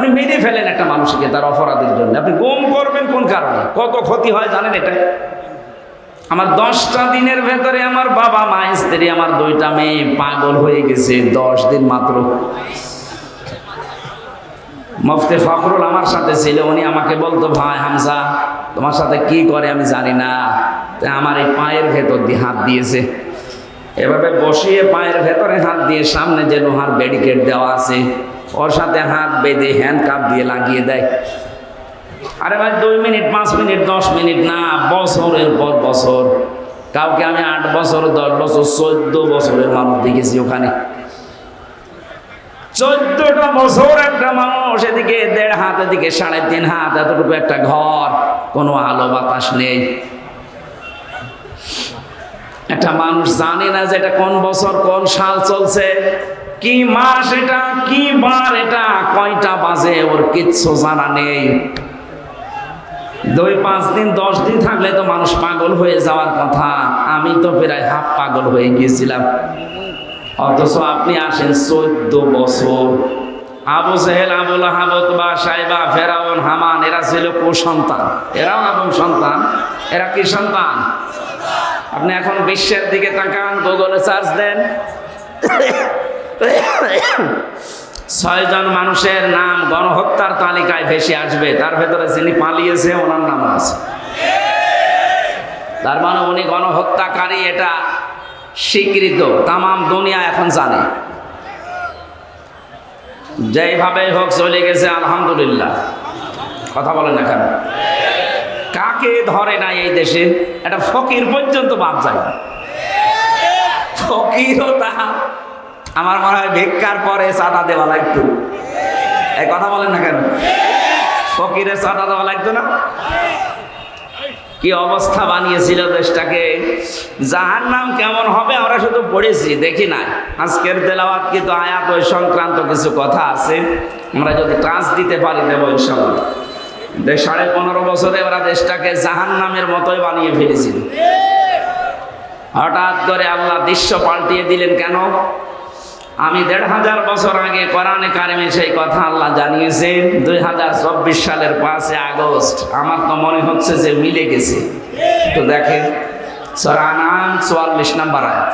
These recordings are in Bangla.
আপনি মেরে ফেলেন একটা মানুষকে তার অপরাধের জন্য, আপনি গুম করবেন কোন কারণে? কত ক্ষতি হয় জানেন এটা? আমার 10টা দিনের ভেতরে আমার বাবা, মা, স্ত্রী, আমার 2টা মেয়ে পাগল হয়ে গেছে 10 দিন মাত্র। মুফতি ফখরুল আমার সাথে ছিল, উনি আমাকে বলতো, ভাই হামজা তোমার সাথে কি করে আমি জানি না, আমার এই পায়ের ভেতর দিয়ে হাত দিয়েছে, এভাবে বসিয়ে পায়ের ভেতরে হাত দিয়ে সামনে যে লোহার ব্যারিকেড দেওয়া আছে ওর সাথে হাত বেঁধে হ্যান্ডকাপ দিয়ে লাগিয়ে দেয়। আরে ভাই 2 মিনিট, 5 মিনিট, 10 মিনিট না, বছরের পর বছর। কাউকে আমি 8 বছর, 10 বছর, 14 বছরের মানুষ দেখেছি ওখানে। 14টা বছর একটা মানুষ, এদিকে 1.5 হাত, এদিকে 3.5 হাত, এতটুকু একটা ঘর, কোনো আলো বাতাস নেই। একটা মানুষ জানে না যে এটা কোন বছর কোন সাল চলছে, কি মাস এটা, কি বার এটা, কয়টা বাজে, ওর কিচ্ছু জানা নেই। 2-5 দিন 10 দিন থাকলে তো মানুষ পাগল হয়ে যাওয়ার কথা, আমি তো প্রায় হাফ পাগল হয়ে গিয়েছিলাম। অথচ আপনি আসেন 14 বছর। আবু জেহেল, আবু লাহাব, উতবা, সাইবা, ফেরাউন, হামান, এরা ছিল কুসন্তান, এরাও আদম সন্তান। এরা কি সন্তান? আপনি এখন বিশ্বের দিকে তাকান, গুগলে সার্চ দেন, 6 জন মানুষের নাম গণহত্যার তালিকায় ভেসে আসবে, তার ভেতরে যিনি পালিয়েছে ওনার নাম আছে। তার মানে উনি গণহত্যাকারী, এটা স্বীকৃত, তামাম দুনিয়া এখন জানে। যেইভাবে হোক চলে গেছে, আলহামদুলিল্লাহ। কথা বলেন না কেন? কাকে ধরে না এই দেশে? একটা ফকির পর্যন্ত বাদ যায়। ফকিরও তা আমার মনে হয় ভিক্ষার পরে চাঁদা দেওয়া লাগতো। এই কথা বলেন না কেন? ফকিরের চাঁদা দেওয়া লাগতো না? কি অবস্থা বানিয়েছিল দেশটাকে। জাহান্নাম কেমন হবে আমরা শুধু পড়েছি, দেখি না। আজকের তেলাওয়াত কিন্তু আয়াত ওই সংক্রান্ত কিছু কথা আছে, আমরা যদি ট্রান্স দিতে পারি দেবো ইনশাআল্লাহ। 15.5 বছরে ওরা দেশটাকে জাহান্নামের মতোই বানিয়ে ফেলেছিল। হঠাৎ করে আল্লাহ দৃশ্য পাল্টিয়ে দিলেন কেন? আমি 1500 বছর আগে কোরআনে কারিমে সেই কথা আল্লাহ জানিয়েছেন। 2024 সালের 5 আগস্ট আমার তো মনে হচ্ছে যে মিলে গেছে। তো দেখেন সূরা আনআম 44 নম্বর আয়াত,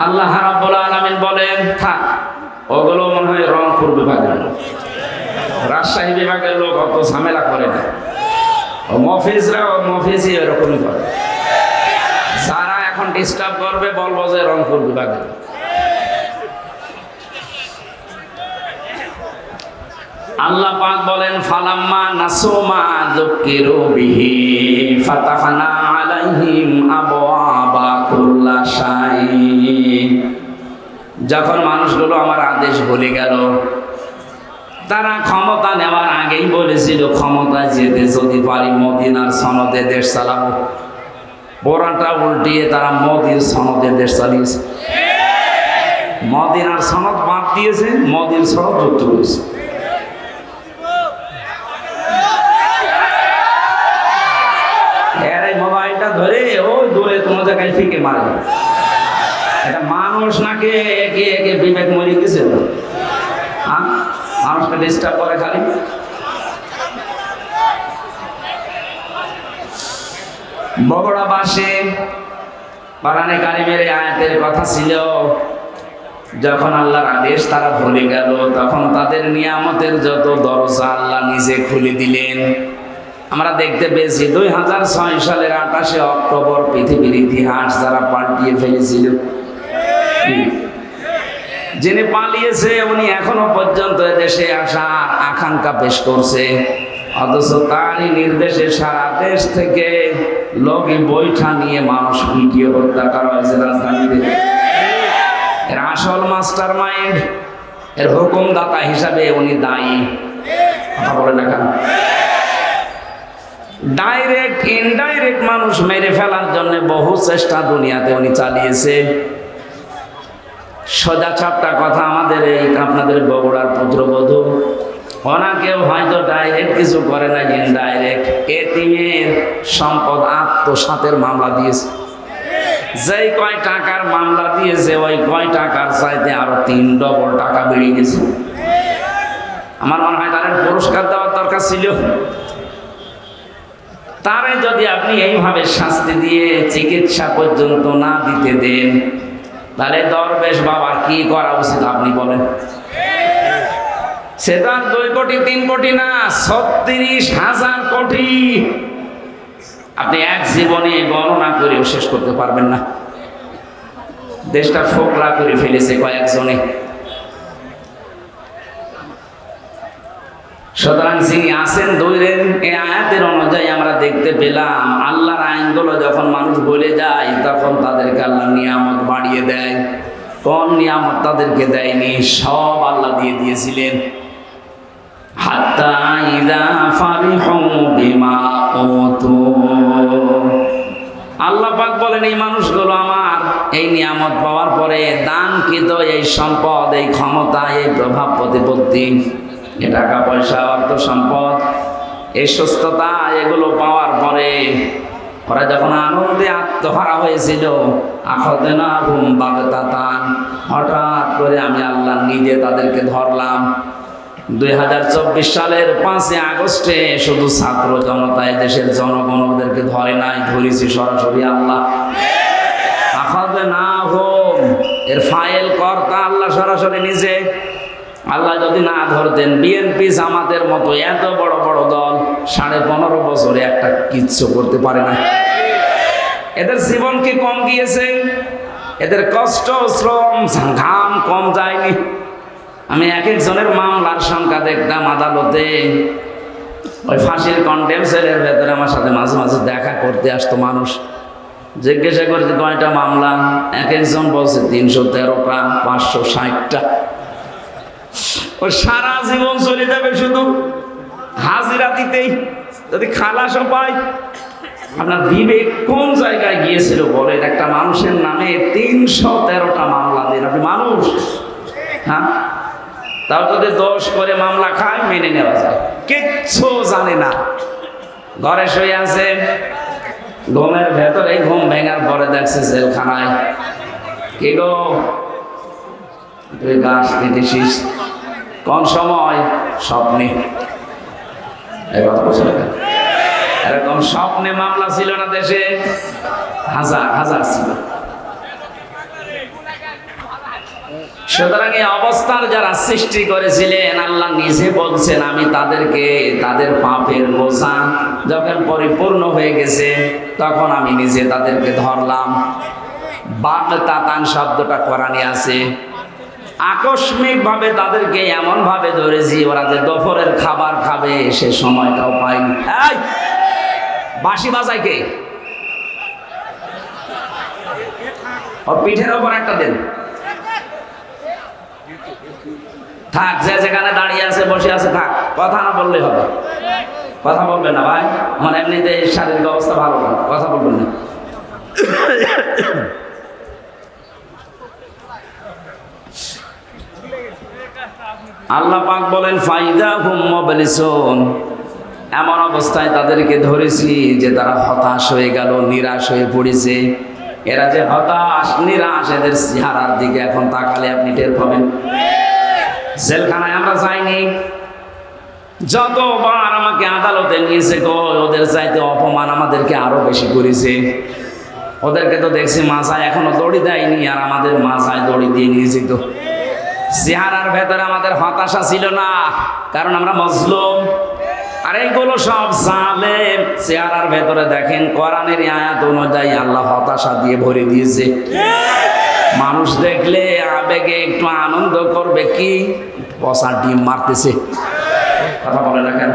আল্লাহ রাব্বুল আলামিন বলেন, থাক ওগুলো মনে হয় রংপুর বিভাগের লোক, রাজশাহী বিভাগের লোক অত ঝামেলা করে না, ও মফিজই এরকমই করে। যারা এখন ডিস্টার্ব করবে বলবো যে রংপুর বিভাগের। আল্লাহ পাক বলেন, ফালাম্মা নাসুমা যুকিরু বিহি ফাতাহনা আলাইহিম আবওয়াবা কুল্লা শাই। যখন মানুষগুলো আমার আদেশ ভুলে গেল, তারা ক্ষমতা নেওয়ার আগেই বলেছিল ক্ষমতায় যেতে যদি পারি মদিনার সনদে দেশ চালাবো। পোড়াটা উল্টিয়ে তারা মোদির সনদে দেশ চালিয়েছে। মদিনার সনদ বাদ দিয়েছে, মোদির সনদ যুক্ত হয়েছে। মোবাইলটা ধরে ওই দূরে কোনো জায়গায় ফিকে মারে। এটা মানুষ নাকি একে একে বিবেক মরে গেছে? মানুষকে ডিস্টার্ব করে খালি। বগুড়াবাসী কোরআনে কারিমের আয়াতের কথা ছিল, যখন আল্লাহর আদেশ তারা ভুলে গেল, তখন তাদের নিয়ামতের যত দরজা আল্লাহ নিজে খুলে দিলেন। আমরা দেখতে পেয়েছি 2006 সালের 28 অক্টোবর পৃথিবীর ইতিহাস যারা পাল্টিয়ে ফেলেছিল। যিনি পালিয়েছে উনি এখনো পর্যন্ত দেশে আসার আকাঙ্ক্ষা পেশ করছে, অথচ তারই নির্দেশে সারা দেশ থেকে লগি বৈঠা নিয়ে মানুষ পিটিয়ে হত্যা করা হয়েছে রাজধানীতে। এর আসল মাস্টার মাইন্ড, এর হুকুমদাতা হিসাবে উনি দায়ী। কথা বলে না কেন? ডাইরেক্ট ইনডাইরেক্ট মানুষ মেরে ফেলার জন্য বহু চেষ্টা দুনিয়াতে উনি চালিয়েছে। সোজা চাপটা কথা, আমাদের এই আপনাদের বগুড়ার পুত্রবধূ, ওনাকেও হয়তো ডাইরেক্ট কিছু করে না, ইনডাইরেক্ট এতিমের সম্পদ আত্মসাতের মামলা দিয়েছে। যেই কয় টাকার মামলা দিয়েছে ওই কয় টাকার চাইতে আরো 3 ডবল টাকা বেড়ে গেছে। আমার মনে হয় তাদের পুরস্কার দেওয়ার দরকার ছিল। তারে যদি আপনি এইভাবে শাস্তি দিয়ে চিকিৎসা পর্যন্ত না দিতে দেন, তাহলে দরবেশ বাবার কি করা উচিত আপনি বলেন? সে তো আর 2 কোটি 3 কোটি না, 36,000 কোটি। আপনি এক জীবনে গণনা করেও শেষ করতে পারবেন না। দেশটা ফোকলা করে ফেলেছে কয়েকজনে। সুতরাং যিনি আছেন ধৈরেন, এই আয়াতের অনুযায়ী আমরা দেখতে পেলাম আল্লাহর আইনগুলো যখন মানুষ বলে যায় তখন তাদেরকে আল্লাহ নিয়ামত বাড়িয়ে দেয়। কোন নিয়ামত তাদেরকে দেয়নি? সব আল্লাহ দিয়ে দিয়েছিলেন। হাত্তা ইযা ফারিহু বিমা উতু, আল্লাহ পাক বলেন এই মানুষগুলো আমার এই নিয়ামত পাওয়ার পরে দানকৃত এই সম্পদ, এই ক্ষমতা, এই প্রভাব প্রতিপত্তি, এ টাকা পয়সা, অর্থ সম্পদ, এই সুস্থতা, এগুলো পাওয়ার পরে ওরা যখন আনন্দে আত্মহারা হয়েছিল, আখাযনাহুম বাগতাতান, হঠাৎ করে আমি আল্লাহ নিজে তাদেরকে ধরলাম। 2024 সালের 5 আগস্টে শুধু ছাত্র জনতা, দেশের জনগণ ওদেরকে ধরে নাই, ধরেছি সরাসরি আল্লাহ। আখাযনাহুম, এর ফাইল কর্তা আল্লাহ সরাসরি নিজে। আল্লাহ যদি না ধরতেন, বিএনপি জামাতের মতো এত বড় বড় দল 15.5 বছরে একটা কিচ্ছু করতে পারে না। এদের জীবন কি কম গিয়েছে? এদের কষ্ট, শ্রম, ঘাম কম যায়নি? আমি এক একজনের মামলার সংখ্যা দেখতাম আদালতে। ওই ফাঁসির কন্টেম সেলের ভেতরে আমার সাথে মাঝে মাঝে দেখা করতে আসতো মানুষ। জিজ্ঞাসা করতে কয়টা মামলা, এক একজন বলছে 313টা, 560টা। ওই সারা জীবন চলে যাবে শুধু হাজিরা দিতেই, যদি খালাসও পায়। আপনার বিবেক কোন জায়গায় গিয়েছিল বলেন? একটা মানুষের নামে 313টা মামলা দিন। আপনি মানুষ? হ্যাঁ, তাও যদি দোষ করে মামলা খায় মেনে নেওয়া যায়। কিচ্ছু জানে না, ঘরে শুয়ে আছে, ঘুমের ভেতরে ঘুম ভেঙার পরে দেখছে জেলখানায়। কি গো, তুই গাছ কেটেছিস? কোন সময়? স্বপ্নে। এরকম স্বপ্নে মামলা ছিল না দেশে? হাজার হাজার ছিল। সুতরাং এই অবস্থার যারা সৃষ্টি করেছিলেন, আল্লাহ নিজে বলছেন আমি তাদেরকে তাদের পাপের বোঝা যখন পরিপূর্ণ হয়ে গেছে তখন আমি নিজে তাদেরকে ধরলাম। বাগতাতান শব্দটা কোরআনে আছে। আকস্মিক ভাবে তাদেরকে এমন ভাবে ধরেছি, ওরা যে দুপুরের খাবার খাবে সে সময়টাও পায়নি। এই বাঁশি বাজায় কে? ওর পিঠের ওপর একটা দেন। থাক, যে যেখানে দাঁড়িয়ে আছে বসে আছে থাক, কথা না বললেই হবে। কথা বলবেন না ভাই, আমার এমনিতে শারীরিক অবস্থা ভালো না, কথা বলবেন না। আল্লাহ পাক বলেন ফাইদাহুম মুবলিসুন, এমন অবস্থায় তাদেরকে ধরেছি যে তারা হতাশ হয়ে গেল, নিরাশ হয়ে পড়েছে। এরা যে হতাশ নিরাশ, এদের চেহারার দিকে এখন তাকালে আপনি টের পাবেন। জেলখানায় আমরা যাইনি, যতবার আমাকে আদালতে নিয়েছে গো, ওদের চাইতে অপমান আমাদেরকে আরো বেশি করেছে। ওদেরকে তো দেখছি মাথায় এখনো দড়ি দেয়নি, আর আমাদের মাথায় দড়ি দিয়ে নিয়েছি। তো চেহারার ভেতরে আমাদের হতাশা ছিল না, কারণ আমরা মজলুম। আর এইগুলো সব জালেম। চেহারার ভেতরে দেখেন কোরআনের আয়াত অনুযায়ী আল্লাহ হতাশা দিয়ে ভরে দিয়েছে। মানুষ দেখলে আবেগে একটু আনন্দ করবে, কি পচা ডিম মারতেছে, কথা বলে না কেন?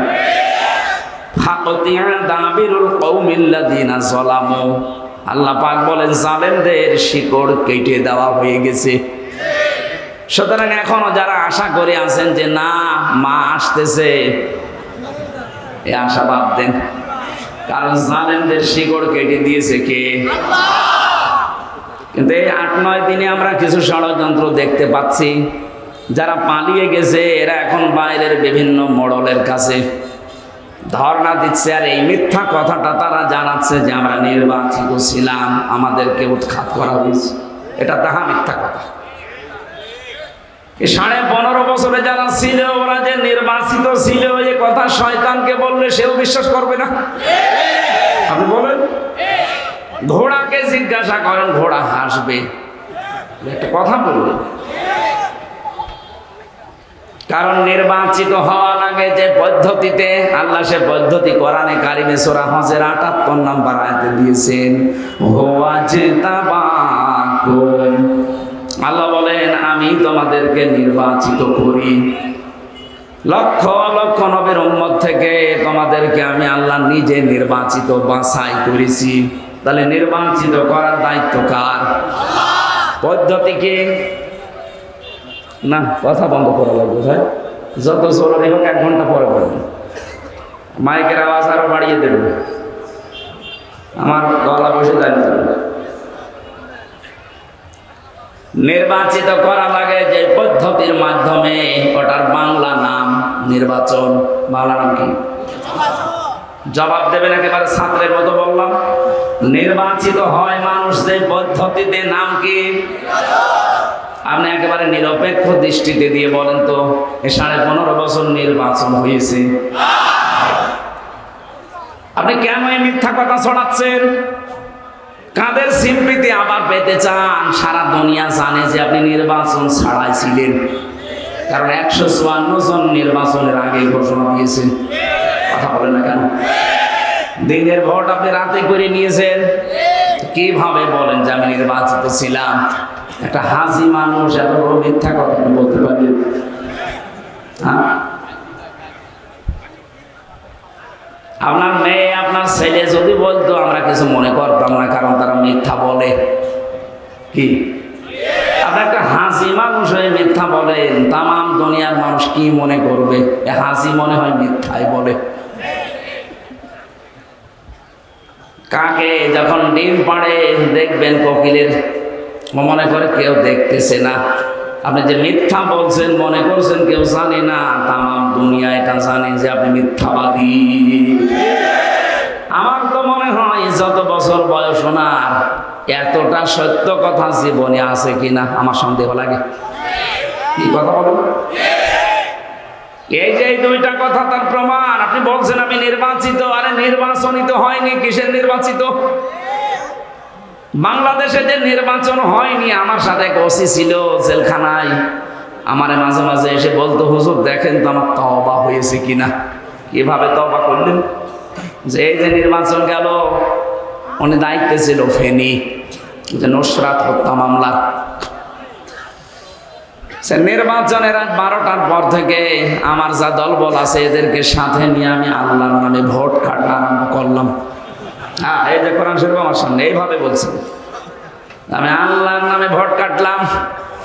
আল্লাহ পাক বলেন জালেমদের শিকড় কেটে দেওয়া হয়ে গেছে। সুতরাং এখনো যারা আশা করে আছেন যে না মা আসতেছে, এই আশা বাদ দেন, কারণ জালেমদের শিকড় কেটে দিয়েছে কে? কিন্তু এই 8-9 দিনে আমরা কিছু ষড়যন্ত্র দেখতে পাচ্ছি। যারা পালিয়ে গেছে এরা এখন বাইরের বিভিন্ন মোড়লের কাছে ধর্ণা দিচ্ছে, আর এই মিথ্যা কথাটা তারা জানাচ্ছে যে আমরা নির্বাচিত ছিলাম, আমাদেরকে উৎখাত করা হয়েছে। এটা তাহা মিথ্যা কথা। 15.5 বছরে যারা ছিল ওরা যে নির্বাচিত ছিল এই কথা শয়তানকে বললে সেও বিশ্বাস করবে না। আপনি বলেন, ঘোড়াকে জিজ্ঞাসা করেন, ঘোড়া হাসবে। একটা কথা বলবেন, কারণ নির্বাচিত হওয়া লাগে যে পদ্ধতিতে, আল্লাহ সে পদ্ধতি কোরআনে কারিমে সূরা হজের ৭৮ নম্বর আয়াতে দিয়েছেন। আল্লাহ বলেন, আমি তোমাদেরকে নির্বাচিত করি লক্ষ লক্ষ নবীর উম্মত থেকে, তোমাদেরকে আমি আল্লাহ নিজে নির্বাচিত বাছাই করেছি। তাহলে নির্বাচিত করার দায়িত্ব কার? পদ্ধতি কি? না, কথা বন্ধ করা লাগবে ভাই, যত জরুরি হোক 1 ঘন্টা পরে পড়বে। মাইকের আওয়াজ আরো বাড়িয়ে দেবে, আমার গলা বসে যায় না। নির্বাচিত করা লাগে যে পদ্ধতির মাধ্যমে, ওটার বাংলা নাম নির্বাচন। বাংলা নাম কি? জবাব দেবেন একেবারে ছাত্রের মতো বললাম। নির্বাচিত হয় মানুষ যে পদ্ধতিতে, নাম কি? আপনি একেবারে নিরপেক্ষ দৃষ্টিতে দিয়ে বলেন তো, 15.5 বছর নির্বাচন হয়েছে, আপনি কেন এই মিথ্যা কথা ছড়াচ্ছেন? কাদের সিম্পিতি আবার পেতে চান? সারা দুনিয়া জানে যে আপনি নির্বাচন ছাড়াই ছিলেন, কারণ 154 জন নির্বাচনের আগে ঘোষণা দিয়েছেন। কথা বলেন না কেন? দিনের ভোট আপনি রাতে করে নিয়েছেন। কিভাবে বলেন যে আমি নির্বাচিত ছিলাম? একটা হাসি মানুষ এত বড় মিথ্যা কথা বলতে পারবে? হ্যাঁ, আপনার মেয়ে আপনার ছেলে যদি বলতো আমরা কিছু মনে করতাম না, কারণ তারা মিথ্যা বলে। কি আপনি একটা হাসি মানুষ হয়ে মিথ্যা বলেন, তামাম দুনিয়ার মানুষ কি মনে করবে? হাসি মনে হয় মিথ্যাই বলে। কাকে যখন ডিম পাড়ে দেখবেন কোকিলের, মনে করে কেউ দেখতেছে না। আপনি যে মিথ্যা বলছেন মনে করছেন কেউ জানে না, তামাম দুনিয়া এটা জানে যে আপনি মিথ্যাবাদী। আমার তো মনে হয় যত বছর বয়স ওনার, এতটা সত্য কথা জীবনে আছে কিনা আমার সন্দেহ লাগে। কি কথা বলেন? এই যে 2টা কথা তার প্রমাণ। আপনি বলছেন আমি নির্বাচিত, আরে নির্বাচনিত হয়নি। কিসের নির্বাচিত? বাংলাদেশে যে নির্বাচন হয়নি, আমার সাথে এক ওসি ছিল জেলখানায়, আমারে মাঝে মাঝে এসে বলতো, হুজুর দেখেন তো আমার তওবা হয়েছে কিনা। কিভাবে তওবা করলেন? যে এই যে নির্বাচন গেল, উনি দায়িত্বে ছিল ফেনী, যে নুসরাত হত্যা মামলা। সে নির্বাচনের রাত 12টার পর থেকে আমার যা দলবল আছে এদেরকে সাথে নিয়ে আমি আল্লাহর নামে ভোট কাটা আরম্ভ করলাম। হ্যাঁ, এই যে কোরআন শরীফ আমার সামনে এইভাবে বলছেন, আমি আল্লাহর নামে ভোট কাটলাম।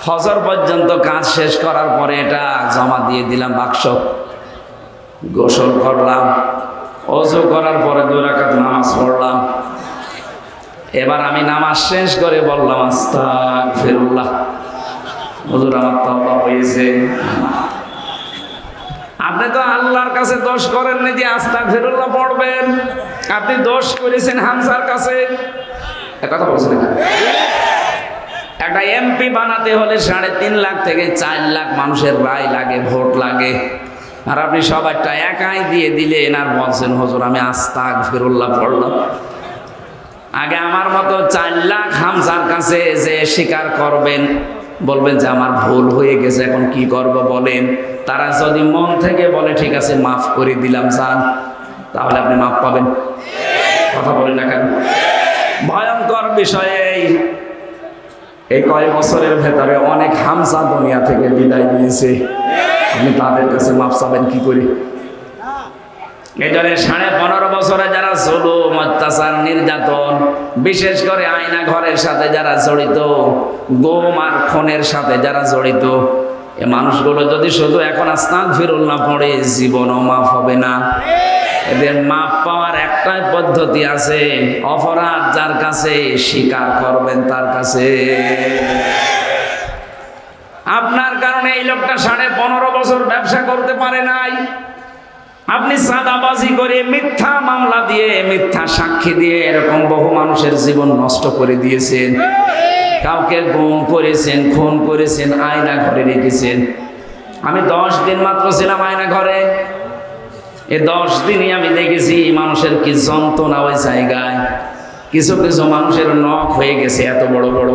ফজর পর্যন্ত কাজ শেষ করার পরে এটা জমা দিয়ে দিলাম বাক্স। গোসল করলাম, ওযু করার পরে 2 রাকাত নামাজ পড়লাম। এবার আমি নামাজ শেষ করে বললাম আস্তাগফিরুল্লাহ, হুজুর আমার তওবা হয়েছে। আপনি তো আল্লাহর কাছে দোষ করেননি যে আস্তাগফিরুল্লাহ পড়বেন, আপনি দোষ করেছেন হামজার কাছে। কথা বলছেন না? একটা এমপি বানাতে হলে 3.5 লাখ থেকে 4 লাখ মানুষের রায় লাগে, ভোট লাগে, আর আপনি সবাইটা একাই দিয়ে দিলেন আর বলছেন হুজুর আমি আস্তাগফিরুল্লাহ পড়লাম। আগে আমার মতো 4 লাখ হামজার কাছে যে স্বীকার করবেন, বলবেন যে আমার ভুল হয়ে গেছে, এখন কি করব বলেন। তারা যদি মন থেকে বলে ঠিক আছে মাফ করে দিলাম যান, তাহলে আপনি মাফ পাবেন। কথা বলেন না কেন? ভয়ঙ্কর বিষয়। এই কয়েক বছরের ভেতরে অনেক হামজা দুনিয়া থেকে বিদায় নিয়েছে, আপনি তাদের কাছে মাফ চাবেন কি করে? এই জন্য 15.5 বছরে যারা জুলুম, অত্যাচার, নির্যাতন, বিশেষ করে আয়না ঘরের সাথে যারা জড়িত, গুম আর খুনের সাথে যারা জড়িত, এ মানুষগুলো যদি শুধু এখন আস্তাগফিরুল্লাহ পড়ে, জীবনও মাফ হবে না। এদের মাপ পাওয়ার একটাই পদ্ধতি আছে, অপরাধ যার কাছে স্বীকার করবেন তার কাছে। আপনার কারণে এই লোকটা 15.5 বছর ব্যবসা করতে পারে নাই। আপনি সাদাবাজি করে, মিথ্যা মামলা দিয়ে, মিথ্যা সাক্ষী দিয়ে এরকম বহু মানুষের জীবন নষ্ট করে দিয়েছেন। কাউকে গুম করেছেন, খুন করেছেন, আয়না ঘরে রেখেছেন। আমি 10 দিন মাত্র ছিলাম আয়না ঘরে। এই 10 দিনই আমি দেখেছি মানুষের কি যন্ত্রণা ওই জায়গায়। কিছু কিছু মানুষের নখ হয়ে গেছে এত বড় বড়,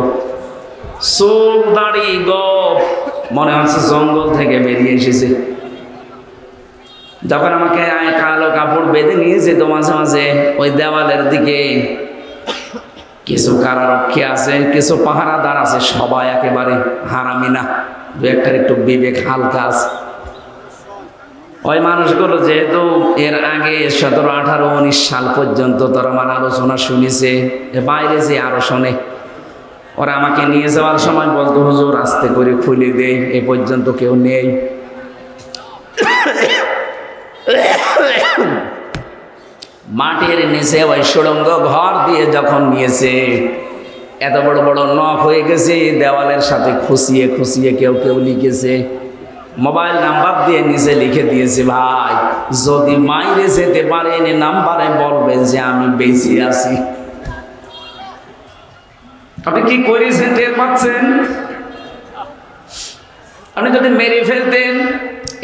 চুল দাড়ি গোঁফ মনে হচ্ছে জঙ্গল থেকে বেরিয়ে এসেছে। যখন আমাকে কালো কাপড় বেঁধে নিয়েছে তো মাঝে মাঝে ওই দেওয়ালের দিকে কিছু কারারক্ষী আছে, কিছু পাহারাদার আছে, সবাই একেবারে হারামি না, দু একটার একটু বিবেক হালকা আছে। ওই মানুষগুলো যেহেতু এর আগে 17, 18, 19 সাল পর্যন্ত তোর আমার আলোচনা শুনেছে, বাইরে যে আরো শোনে, ওরা আমাকে নিয়ে যাওয়ার সময় বলতো হুজুর আস্তে করে খুলে দেই, এ পর্যন্ত কেউ নেই। মাটির নিচে ওই সুড়ঙ্গ ঘর দিয়ে যখন নিয়েছে, এত বড় বড় নখ হয়ে গেছে, দেওয়ালের সাথে খুশিয়ে খুশিয়ে কেউ কেউ লিখেছে, মোবাইল নাম্বার দিয়ে নিচে লিখে দিয়েছে, ভাই যদি মাইরে যেতে পারেন নাম্বারে বলবেন যে আমি বেঁচে আছি। আপনি কি করেছেন টের পাচ্ছেন? আপনি যদি মেরে ফেলতেন,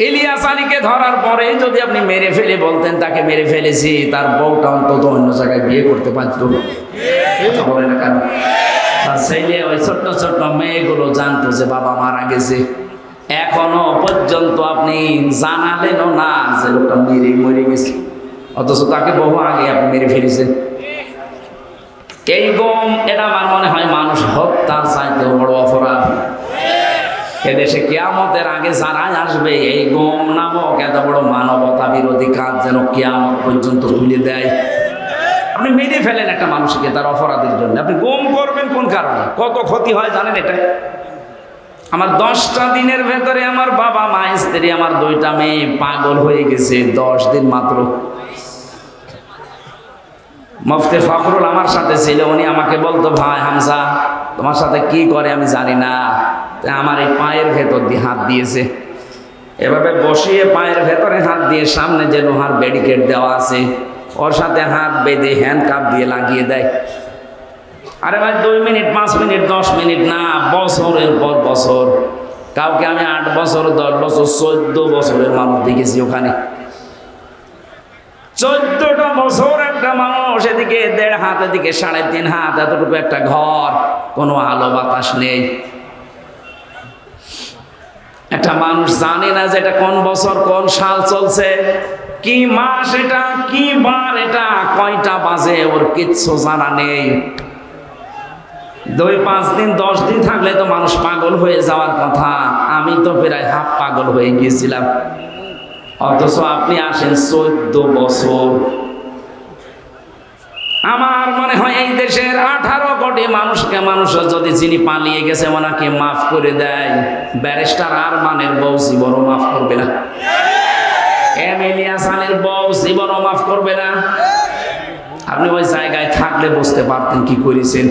ইলিয়াস আলীকে ধরার পরে যদি আপনি মেরে ফেলে বলতেন তাকে মেরে ফেলেছি, তার বউটা অন্তত অন্য জায়গায় বিয়ে করতে পারত। বলে না কেন? তার ছেলে ওই ছোট্ট ছোট্ট মেয়েগুলো জানতো যে বাবা মারা গেছে, এখনো পর্যন্ত আপনি জানালেনও না যে লোকটা মরে গেছে, অথচ তাকে বহু আগে আপনি মেরে ফেলেছেন। এই গম, এটা আমার মনে হয় মানুষ হত্যার চাইতেও বড় অপরাধ। এদেশে কিয়ামতের আগে যারাই আসবে, এই গম নামক এত বড় মানবতা বিরোধী কাজ যেন কিয়ামত পর্যন্ত তুলে দেয়। আপনি মেরে ফেলেন একটা মানুষকে তার অপরাধের জন্য, আপনি গম করবেন কোন কারণে? কত ক্ষতি হয় জানেন? এটাই আমার 10টা দিনের ভেতরে আমার বাবা মা স্ত্রী আমার 2টা মেয়ে পাগল হয়ে গেছে, 10 দিন মাত্র। মুফতি ফখরুল আমার সাথে ছিল, উনি আমাকে বলতো, ভাই হামজা তোমার সাথে কি করে আমি জানি না, আমার এই পায়ের ভেতর দিয়ে হাত দিয়েছে, এভাবে বসিয়ে পায়ের ভেতরে হাত দিয়ে সামনে যে লোহার ব্যারিকেড দেওয়া আছে ওর সাথে হাত বেঁধে হ্যান্ডকাপ দিয়ে লাগিয়ে দেয়। আরে ভাই 2 মিনিট 5 মিনিট 10 মিনিট না, বছরের পর বছর। কাউকে আমি 8 বছর 10 বছর 14 বছরের মানুষ দেখেছি ওখানে। 14টা বছর একটা মানুষ, এদিকে 1.5 হাত, এদিকে 3.5 হাত, এতটুকু একটা ঘর, কোনো আলো বাতাস নেই। একটা মানুষ জানে না যে এটা কোন বছর কোন সাল চলছে, কি মাস এটা, কি বার এটা, কয়টা বাজে, ওর কিচ্ছু জানা নেই। 2-5 দিন 10 দিন থাকলে তো মানুষ পাগল হয়ে যাওয়ার কথা, আমি তো প্রায় হাফ পাগল হয়ে গিয়েছিলাম। অথচ আপনি আসেন 14 বছর। আমার মনে হয় এই দেশের 18 কোটি মানুষকে মানুষ যদি যিনি পালিয়ে গেছে ওনাকে মাফ করে দেয়, ব্যারিস্টার আরমানের বউ জীবনও মাফ করবে না, ইলিয়াস আলীর বউ জীবনও মাফ করবে না। আপনি ওই জায়গায় থাকলে বুঝতে পারতেন কি করেছেন।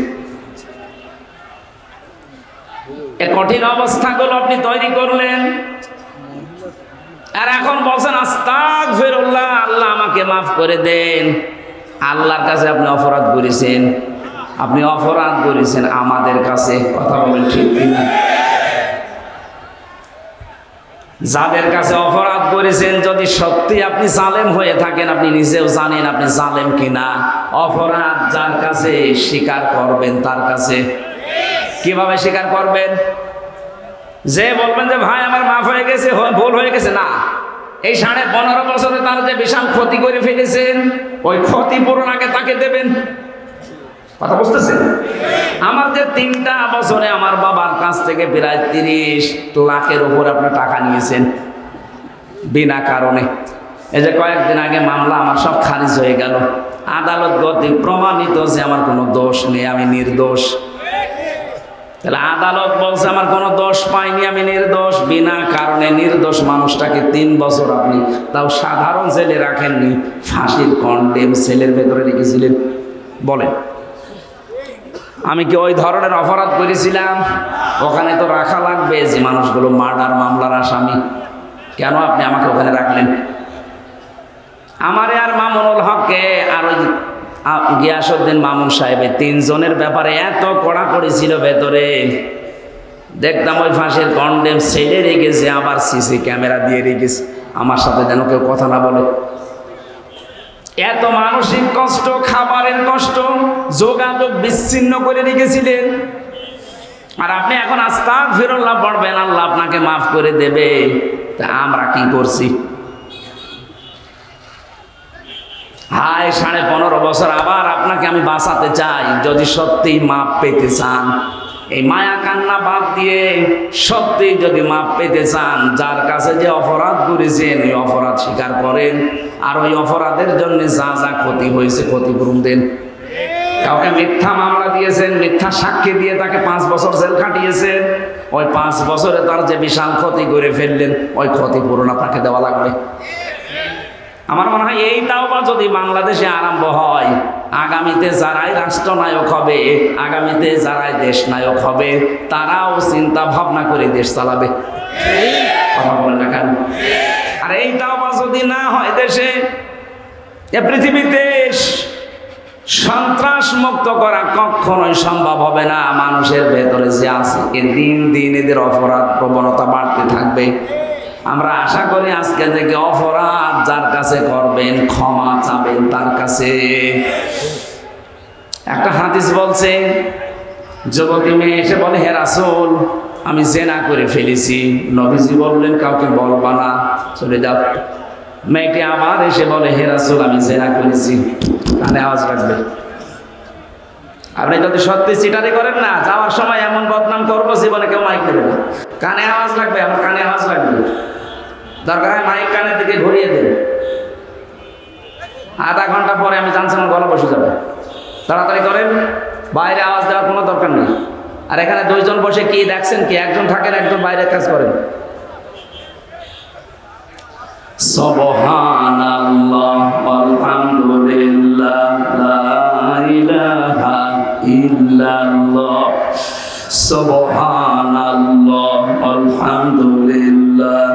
এ কঠিন অবস্থাগুলো আপনি তৈরি করলেন, আর এখন বলছেন আস্তাগফিরুল্লাহ, আল্লাহ আমাকে মাফ করে দেন। আল্লাহর কাছে আপনি অপরাধ করেছেন, আপনি অপরাধ করেছেন আমাদের কাছে। কথা বলেন ঠিক কিনা? যাদের কাছে অপরাধ করেছেন, যদি সত্যি আপনি জালেম হয়ে থাকেন, আপনি নিজেও জানেন আপনি জালেম কিনা। অপরাধ যার কাছে স্বীকার করবেন তার কাছে। কিভাবে স্বীকার করবেন? যে বলবেন যে ভাই আমার মাফ হয়ে গেছে, ভুল হয়ে গেছে, না, এই 15.5 বছরে তার যে বিশাল ক্ষতি করে ফেলেছেন, ওই ক্ষতিপূরণ আগে তাকে দেবেন। কথা বুঝতেছেন? আমার যে 3টা বছরে আমার বাবার কাছ থেকে প্রায় 30 লাখের উপর আপনার টাকা নিয়েছেন বিনা কারণে। এই যে কয়েকদিন আগে মামলা আমার সব খারিজ হয়ে গেল, আদালত কর্তৃক প্রমাণিত যে আমার কোনো দোষ নেই, আমি নির্দোষ। তাহলে আদালত বলছে আমার কোনো দোষ পাইনি, আমি নির্দোষ। বিনা কারণে নির্দোষ মানুষটাকে 3 বছর আপনি তাও সাধারণ জেলে রাখেননি, ফাঁসির কন্ডেম সেলের ভেতরে রেখেছিলেন। বলেন, আমি কি ওই ধরনের অপরাধ করেছিলাম? ওখানে তো রাখা লাগবে যে মানুষগুলো মার্ডার মামলার আসামি, কেন আপনি আমাকে ওখানে রাখলেন? আমারে আর মামুনুল হককে আর ওই গিয়াসউদ্দিন মামুন সাহেবের 3 জনের ব্যাপারে এত কড়াকড়ি ছিল ভেতরে, দেখতাম ওই ফাঁসের কন্ডেম ছেড়ে রেখেছে, আবার সিসি ক্যামেরা দিয়ে রেখেছে, আমার সাথে যেন কেউ কথা না বলে। এত মানসিক কষ্ট, খাবারের কষ্ট, যোগাযোগ বিচ্ছিন্ন করে রেখেছিলেন। আর আপনি এখন আস্তাগফিরুল্লাহ পড়বেন, আল্লাহ আপনাকে মাফ করে দেবে। তা আমরা কি করছি? হায় 15.5 বছর আবার আপনাকে আমি বাঁচাতে চাই। যদি সত্যি মাপ পেতে চান, এই মায়া কান্না বাদ দিয়ে সত্যি যদি মাপ পেতে চান, যার কাছে যে অপরাধ করেছেন ওই অপরাধ স্বীকার করেন, আর ওই অপরাধের জন্য যা যা ক্ষতি হয়েছে ক্ষতিপূরণ দেন। কাউকে মিথ্যা মামলা দিয়েছেন, মিথ্যা সাক্ষী দিয়ে তাকে 5 বছর জেল খাটিয়েছেন, ওই 5 বছরে তার যে বিশাল ক্ষতি করে ফেললেন, ওই ক্ষতিপূরণ আপনাকে দেওয়া লাগবে। আমার মনে হয় এই তাওবা যদি বাংলাদেশে আরম্ভ হয়, আগামীতে যারাই রাষ্ট্রনায়ক হবে, আগামীতে যারাই দেশ নায়ক হবে, তারাও চিন্তা ভাবনা করে দেশ চালাবে। কথা বলে না কেন? আর এই তাওবা যদি না হয় দেশে, এ পৃথিবীতে সন্ত্রাস মুক্ত করা কখনোই সম্ভব হবে না। মানুষের ভেতরে যে আছে, দিন দিন এদের অপরাধ প্রবণতা বাড়তে থাকবে। আমরা আশা করি আজকে থেকে অপরাধ যার কাছে করবেন, ক্ষমা চাবেন তার কাছে। একটা হাদিস বলছে, যুবতী মেয়ে এসে বলে, হে রাসূল, আমি জেনা করে ফেলেছি। নবীজি বললেন, কাউকে বলবা না, চলে যাও। মেয়েটি আবার এসে বলে, হে রাসূল, আমি জেনা করেছি। কানে আওয়াজ রাখবে। আপনি যদি সত্যি চিটারি করেন না, যাওয়ার সময় এমন বদনাম করবো জীবনে কেউ মাইক দেবে না। কানে আওয়াজ লাগবে, আমার কানে আওয়াজ লাগবে। দরকার হয় মাইক কানের দিকে ঘুরিয়ে দেন। আধা ঘন্টা পরে আমি জানছি আমার গলা বসে যাবে। তাড়াতাড়ি করেন, বাইরে আওয়াজ দেওয়ার কোনো দরকার নেই। আর এখানে 2 জন বসে কি দেখছেন? কি একজন থাকেন, একজন বাইরে কাজ করেন। সুবহানাল্লাহ আলহামদুলিল্লাহ লা ইলাহা ইল্লাল্লাহ, সুবহানাল্লাহ আলহামদুলিল্লাহ।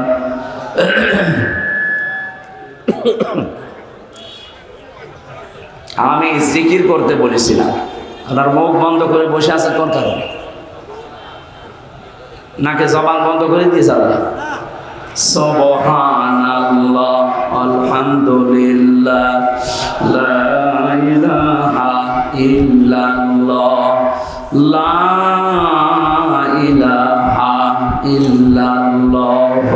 আমি জিকির করতে বলেছিলাম, আপনার মুখ বন্ধ করে বসে আছেন কোন কারণে? নাকি জবান বন্ধ করে দিয়েছে আল্লাহ? সুবহানাল্লাহ আলহামদুলিল্লাহ লা ইলাহা ইল্লাল্লাহ লা ইলাহা ইল্লাল্লাহ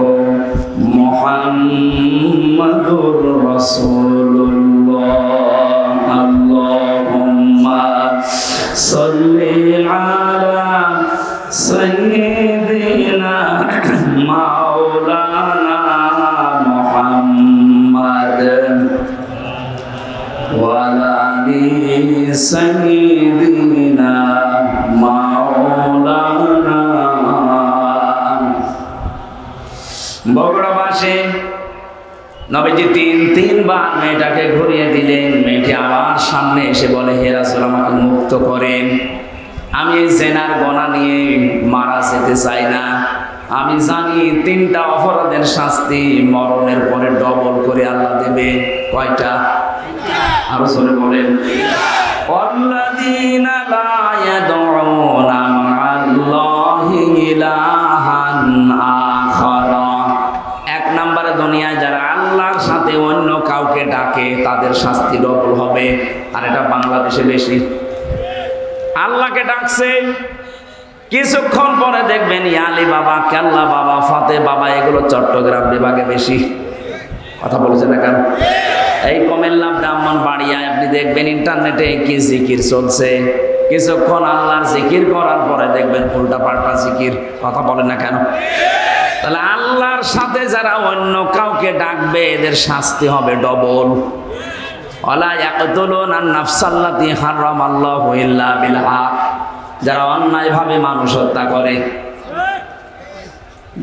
মুহাম্মাদুর রাসূলুল্লাহ। আল্লাহুম্মা সাল্লি আলা সাইয়্যিদিনা মাওলানা মুহাম্মাদ ওয়া আলি সাইয়্যিদিনা মাওলানা। বগুড়াবাসী নবীজি 3বার মেয়েটাকে ঘুরিয়ে দিলেন। মেয়েটি আবার সামনে এসে বলে, হে রাসূল, আমাকে মুক্ত করেন। আমি এই জেনার গোনা নিয়ে মারা যেতে চাই না। আমি জানি 3টা অপরাধের শাস্তি মরণের পরে ডবল করে আল্লাহ দেবে। কয়টা? আরো জোরে বলেন। ওয়াল্লাযীনা লা ইয়াদউনা মা'আল্লাহি ইলাহান আখারা। 1 নম্বরে দুনিয়ায় যারা আল্লাহর সাথে অন্য কাউকে ডাকে তাদের শাস্তি ডবল হবে। আর এটা বাংলাদেশে বেশি। আল্লাহকে ডাকছে, কিছুক্ষণ পরে দেখবেন ইয়ালি বাবা, কেল্লা বাবা, ফাতে বাবা, এগুলো চট্টগ্রাম বিভাগে বেশি। কথা বলছে না কেন? এই কুমিল্লা ব্রাহ্মণবাড়িয়ায় আপনি দেখবেন ইন্টারনেটে কি জিকির চলছে। কিছুক্ষণ আল্লাহর জিকির করার পরে দেখবেন উল্টা পাল্টা জিকির। কথা বলে না কেন? তাহলে আল্লাহর সাথে যারা অন্য কাউকে ডাকবে এদের শাস্তি হবে ডবল। ওয়ালা ইয়াকতুলুনা আন-নাফসাল্লাতী হারামাল্লাহু ইল্লা বিল হক। যারা অন্যায়ভাবে মানুষ হত্যা করে।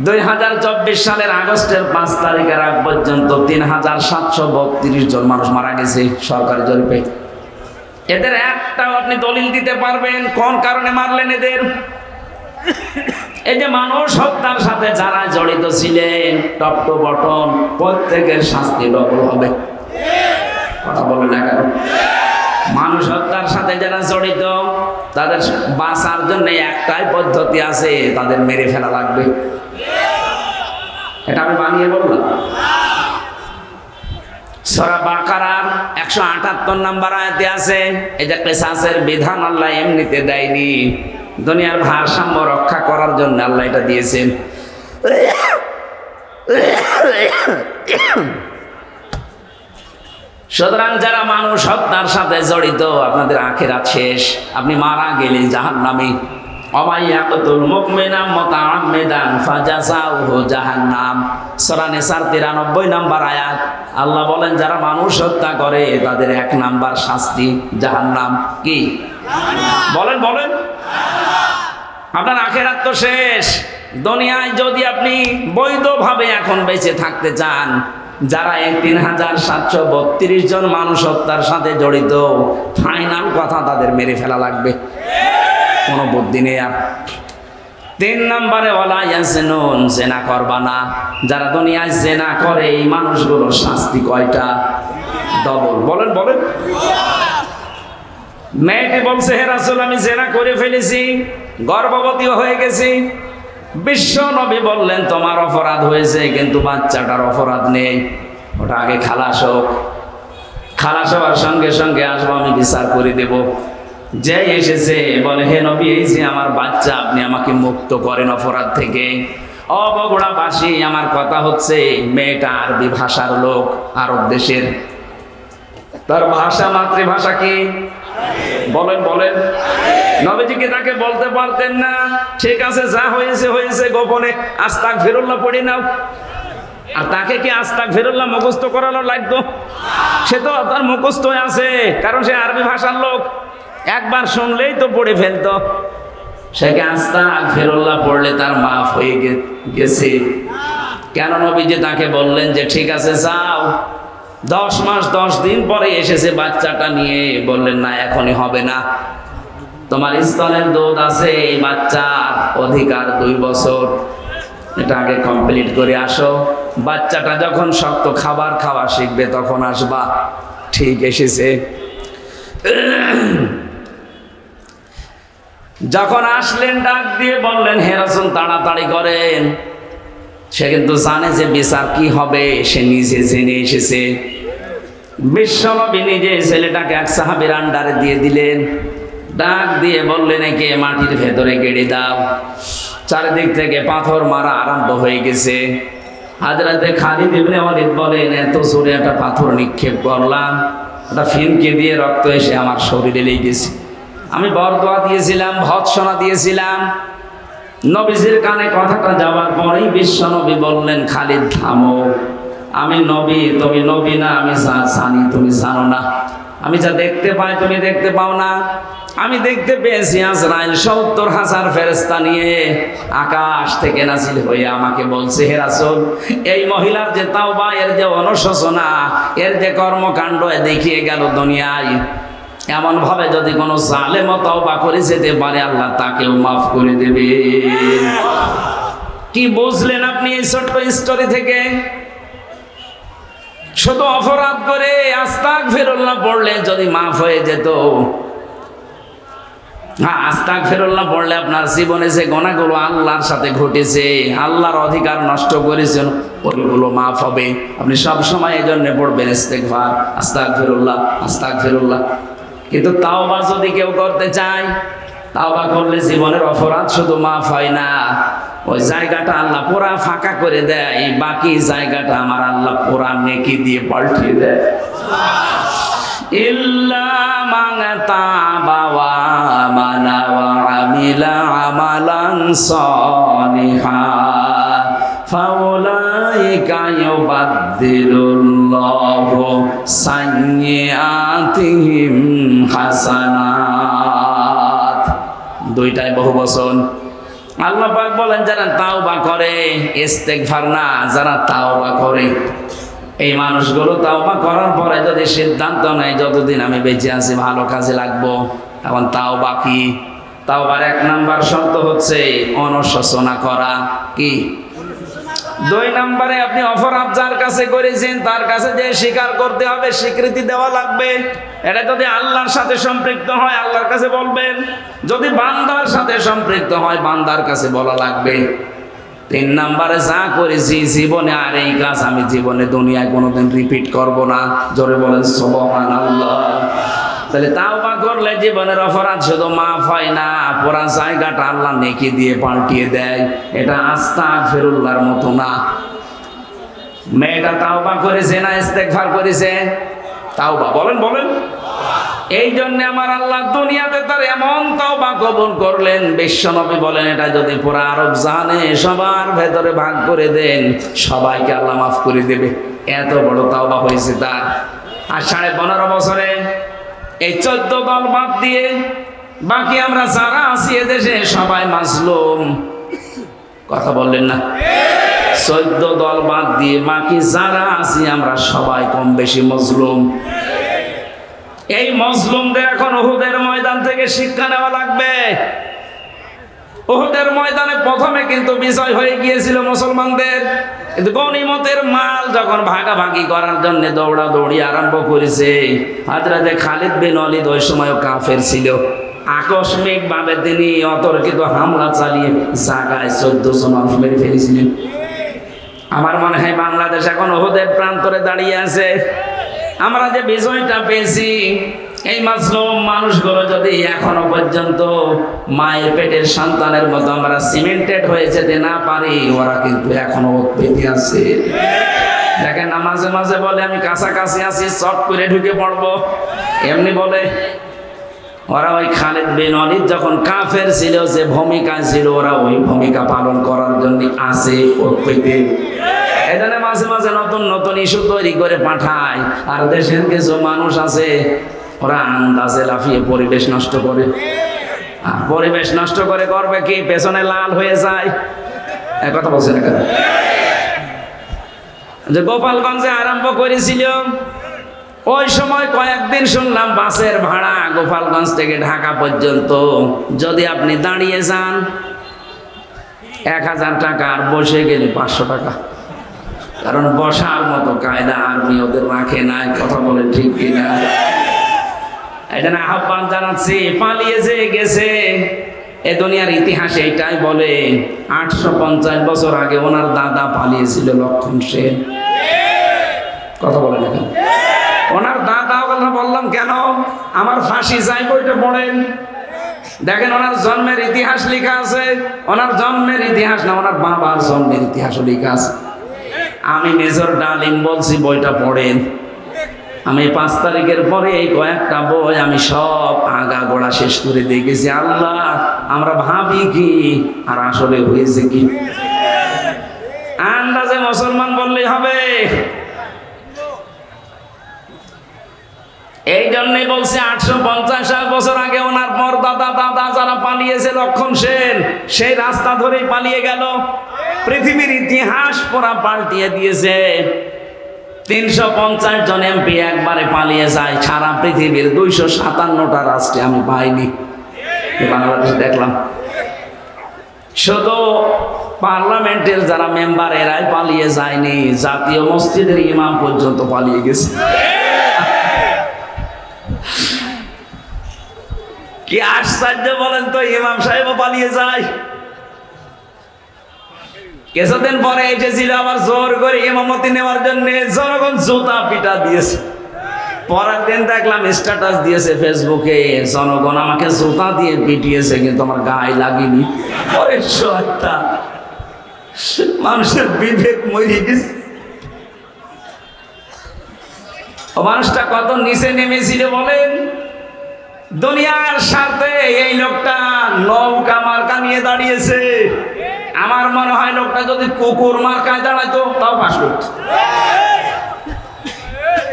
2024 সালের আগস্টের 5 তারিখের আগ পর্যন্ত 3732 জন মানুষ মারা গেছে সরকারি জরিপে। এদের একটাও আপনি দলিল দিতে পারবেন কোন কারণে মারলেন এদের? এই যে মানুষ হত্যার সাথে যারা জড়িত ছিলেন, টপ টু বটম প্রত্যেকের শাস্তি ডবল হবে। কথা বলে না কেন? মানুষ হত্যার সাথে যারা জড়িত তাদের বাঁচার জন্য একটাই পদ্ধতি আছে, তাদের মেরে ফেলা লাগবে। এটা আমি বানিয়ে বললাম। সূরা বাকারার 178 নম্বর আয়াতে আছে, এই যে কিসাসের বিধান আল্লাহ এমনিতে দেয়নি, দুনিয়ার ভারসাম্য রক্ষা করার জন্য আল্লাহ এটা দিয়েছেন। সুতরাং যারা মানুষ হত্যার সাথে জড়িত, আপনাদের আখিরাত শেষ, আপনি মারা গেলে জাহান্নামী। অমাইয়াকুল মুমিনা মুতাআম্মিদান ফাজাযাউহু জাহান্নাম। সূরা নিসার 93 নম্বর আয়াত। আল্লাহ বলেন যারা মানুষ হত্যা করে তাদের 1 নাম্বার শাস্তি জাহান্নাম। কি বলেন বলেন? আপনার আখিরাত তো শেষ। দুনিয়ায় যদি আপনি বৈধভাবে এখন বেঁচে থাকতে চান, যারা এই 3732 জন মানুষ হত্যার সাথে জড়িত, ফাইনাল কথা তাদের মেরে ফেলা লাগবে, কোনো বুদ্ধি নেই আর। 3 নম্বরে ওয়ালা ইয়াজনুন, জেনা করবা না। যারা দুনিয়ায় জেনা করে এই মানুষগুলোর শাস্তি কয়টা? ডবল। বলেন বলেন। মেয়েটি বলছে, হে রাসূল আমি জেনা করে ফেলেছি, গর্ভবতীও হয়ে গেছি। বিশ্ব নবী বললেন তোমার অপরাধ হয়েছে, কিন্তু বাচ্চাটার অপরাধ নেই, ওটা আগে খালাস হোক। খালাস হওয়ার সঙ্গে সঙ্গে আসবো, আমি বিচার করে দেব। যে এসেছে বলে, হে নবী এই যে আমার বাচ্চা, আপনি আমাকে মুক্ত করেন অপরাধ থেকে। বগুড়াবাসী, আমার কথা হচ্ছে, মেয়েটা আরবি ভাষার লোক, আরব দেশের। তার ভাষা, মাতৃভাষা কি? বলেন বলেন। নবীজিকে তাকে বলতে পারতেন না, ঠিক আছে যা হয়েছে হয়েছে, গোপনে আস্তাগফিরুল্লাহ পড়ে নাও। আর তাকে কি আস্তাগফিরুল্লাহ মুখস্থ করানো লাগতো? সে তো তার মুখস্থ আছে, কারণ সে আরবি ভাষার লোক, একবার শুনলেই তো পড়ে ফেলতো। সে কি আস্তাগফিরুল্লাহ পড়লে তার মাফ হয়ে গেছে? কেন নবীজি তাকে বললেন যে ঠিক আছে যাও। 10 মাস 10 দিন পরে এসেছে বাচ্চাটা নিয়ে, বললেন না এখনই হবে না, তোমার স্তনের দুধ আছে, এই বাচ্চার অধিকার 2 বছর, এটা আগে কমপ্লিট করে আসো। বাচ্চাটা যখন শক্ত খাবার খাওয়া শিখবে তখন আসবা। ঠিক এসেছে। যখন আসলেন ডাক দিয়ে বললেন, হে রাসূল তাড়াতাড়ি করেন। সে কিন্তু জানে যে বিচার কি হবে, সে নিজে জেনে এসেছে। বিশ্বনবী নিজে ছেলেটাকে এক সাহাবীর আন্ডারে দিয়ে দিলেন। ডাক দিয়ে বললেন, একে মাটির ভেতরে গেড়ে দাও। চারিদিক থেকে পাথর মারা আরম্ভ হয়ে গেছে। হযরতে খালিদ ইবনে ওয়ালিদ বলেন, এত জোরে একটা পাথর নিক্ষেপ করলাম, একটা ফিনকে দিয়ে রক্ত এসে আমার শরীরে লেগে গেছে। আমি বরদোয়া দিয়েছিলাম, ভৎসনা দিয়েছিলাম। নবীজির কানে কথাটা যাওয়ার পরেই বিশ্বনবী বললেন, খালিদ থামো, আমি নবী, তুমি নবী না, আমি যা জানি তুমি জানো না। আমি যা দেখতে পাই তুমি দেখতে পাও না। আমি দেখতে পেয়েছি আজরাইল 70,000 ফেরেশতা নিয়ে আকাশ থেকে নাজিল হয়ে আমাকে বলছে, হে রাসূল এই মহিলার যে তাওবা, এর যে অনুশোচনা, এর যে কর্মকাণ্ড দেখিয়ে গেল দুনিয়ায়, এমন ভাবে যদি কোনো জালেম তওবা করে যেতে পারে আল্লাহ তাকেও মাফ করে দেবে। কি বুঝলেন আপনি এই ছোট্ট স্টোরি থেকে? শুধু অপরাধ করে আস্তাগফিরুল্লাহ পড়লে যদি মাফ হয়ে যেত। হ্যাঁ, আস্তাগফিরুল্লাহ পড়লে আপনার জীবনে যে গুনাহগুলো আল্লাহর সাথে ঘটেছে, আল্লাহর অধিকার নষ্ট করেছেন, ওইগুলো মাফ হবে। আপনি সব সময় এই জন্য পড়বেন ইস্তেগফার, আস্তাগফিরুল্লাহ আস্তাগফিরুল্লাহ। কিন্তু তাওবা যদি কেউ করতে চায়, তাওবা করলে জীবনের অপরাধ শুধু মাফ হয় না, ওই জায়গাটা আল্লাহ পুরা ফাঁকা করে দেয়, বাকি জায়গাটা আমার আল্লাহ পুরা নেকি দিয়ে পাল্টিয়ে দেয়। ইল্লা মান তাবা ওয়া আমানা ওয়া আমিলা আমালান সালিহান ফাউলাইকা ইউবাদদিলুল্লাহু সাইয়্যাতিহিম হাসানাত। দুইটাই বহুবচন। আল্লাহ পাক বলেন যারা তাওবা করে, ইস্তেগফার না, যারা তাওবা করে, এই মানুষগুলো তাওবা করার পরে যদি সিদ্ধান্ত নেয় যতদিন আমি বেঁচে আছি ভালো কাজে লাগবো, এখন তাওবা কি? তাওবার 1 নাম্বার শর্ত হচ্ছে অনুশোচনা করা। কি? দুই নম্বরে আপনি অপরাধ যার কাছে করেছেন তার কাছে যে স্বীকার করতে হবে, স্বীকৃতি দেওয়া লাগবে। এটা যদি আল্লাহর সাথে সম্পৃক্ত হয় আল্লাহর কাছে বলবেন, যদি বান্দার সাথে সম্পৃক্ত হয় বান্দার কাছে বলা লাগবে। তিন নম্বরে যা করেছি জীবনে আর এই কাজ আমি জীবনে দুনিয়ায় কোনোদিন রিপিট করব না। জোরে বলেন সুবহানাল্লাহ। তাহলে তাওবা করলে জীবনের অপরাধ শুধু মাফ হয় না, পুরা জায়গাটা আল্লাহ নেকি দিয়ে পাল্টিয়ে দেয়। এটা আস্তাগফিরুল্লাহর মতো না। মেয়েটা তাওবা করেছে না ইস্তেগফার করেছে? তাওবা বলেন বলেন। এই জন্য আমার আল্লাহ দুনিয়াতে তার এমন তাওবা কবুল করলেন, বিশ্বনবী বলেন এটা যদি পুরা আরব জানে সবার ভেতরে ভাগ করে দেন সবাইকে আল্লাহ মাফ করে দেবে। এত বড় তাওবা হয়েছে তার। আর 15.5 বছরে এই 14 দল বাদ দিয়ে বাকি আমরা যারা আছি এদেশে সবাই মাজলুম। কথা বললেন না? 14 দল বাদ দিয়ে বাকি যারা আছি আমরা সবাই কম বেশি মজলুম। এই মজলুমদের এখন উহুদের ময়দান থেকে শিক্ষা নেওয়া লাগবে। উহুদের ময়দানে প্রথমে কিন্তু বিজয় হয়ে গিয়েছিল মুসলমানদের, কিন্তু গনিমতের মাল যখন ভাগাভাগি করার জন্য দৌড়াদৌড়ি আরম্ভ করেছে, হযরতে খালিদ বিন ওয়ালিদ ওই সময়ও কাফের ছিল। আকস্মিক ভাবে তিনি অতর্কিত হামলা চালিয়ে জায়গায় 14 জন মানুষ মেরে ফেলেছিলেন। আমার মনে হয় বাংলাদেশ এখন উহুদের প্রান্তরে দাঁড়িয়ে আছে। আমরা যে বিজয়টা পেয়েছি এই মাজলুম মানুষগুলো যদি এখনো পর্যন্ত মায়ের পেটের সন্তানের মতো আমরা সিমেন্টেড হয়ে যেতে না পারি, ওরা কিন্তু এখনো বেঁচে আছে। দেখেন না মাঝে মাঝে বলে আমি কাছাকাছি আছি চট করে ঢুকে পড়বো, এমনি বলে। ওরা ওই খালিদ বিন ওয়ালিদ যখন কাফের ছিল যে ভূমিকা ছিল ওরা ওই ভূমিকা পালন করার জন্য আছে পেতে। এখানে মাঝে মাঝে নতুন নতুন ইস্যু তৈরি করে পাঠায়। আর দেশের কিছু মানুষ আছে ওরা আন্দাজে লাফিয়ে পরিবেশ নষ্ট করে। পরিবেশ নষ্ট করে করবে কি? পেছনে লাল হয়ে যায়। কথা বলছে না কেন? যে গোপালগঞ্জে আরম্ভ করেছিল ওই সময় কয়েকদিন শুনলাম বাসের ভাড়া গোপালগঞ্জ থেকে ঢাকা পর্যন্ত যদি আপনি দাঁড়িয়ে যান 1000 টাকা, আর বসে গেলে 500 টাকা। কারণ বসার মতো কায়দা আর্মি ওদের রাখে নাই। কথা বলে ঠিক কিনা? এটা না আহ্বান জানাচ্ছি, পালিয়ে যে গেছে এ দুনিয়ার ইতিহাসে এটাই বলে 850 বছর আগে ওনার দাদা পালিয়েছিল লক্ষণ সেন। কথা বলে না কেন? ওনার দাদা কথা বললাম কেন? আমার ফাঁসি চাই বইটা পড়েন, দেখেন ওনার জন্মের ইতিহাস লেখা আছে। ওনার জন্মের ইতিহাস না, ওনার বাবার জন্মের ইতিহাসও লেখা আছে। আমি মেজর ডালিম বলছি বইটা পড়েন। আমি 5 তারিখের পরে এই কয়েকটা বই আমি সব আগা গোড়া শেষ করে দেখেছি। আল্লাহ, আমরা ভাবি কি আর আসলে হয়েছে কি? আন্দাজে মুসলমান বললেই হবে। এই জন্যই বলছে 850 বছর আগে ওনার পরদাদা দাদা যারা পালিয়েছে লক্ষণ সেন, সেই রাস্তা ধরেই পালিয়ে গেল। পৃথিবীর ইতিহাস পুরা পাল্টিয়ে দিয়েছে। 350 জন এমপি একবারে পালিয়ে যায়। সারা পৃথিবীর 257টা রাষ্ট্রে আমি পাইনি, বাংলাদেশ দেখলাম। শুধু পার্লামেন্টের যারা মেম্বার এরাই পালিয়ে যায়নি, জাতীয় মসজিদের ইমাম পর্যন্ত পালিয়ে গেছে। কি আশ্চর্য বলেন তো, ইমাম সাহেবও পালিয়ে যায়। কিছুদিন পরে এসেছিল আবার জোর করে ইমামতি নেওয়ার জন্য, জনগণ জুতা পিটা দিয়েছে। পরের দিন দেখলাম স্ট্যাটাস দিয়েছে ফেসবুকে, জনগণ আমাকে জুতা দিয়ে পিটিয়েছে কিন্তু আমার গায়ে লাগেনি। পরে শয়তান, মানুষের বিবেক মরে গেছে। ও মানুষটা কত নিচে নেমেছিল বলেন। দুনিয়ার স্বার্থে এই লোকটা নৌকা মার্কা নিয়ে দাঁড়িয়েছে। আমার মনে হয় লোকটা যদি কুকুর মার্কায় দাঁড়াইতো তাও পাস করত।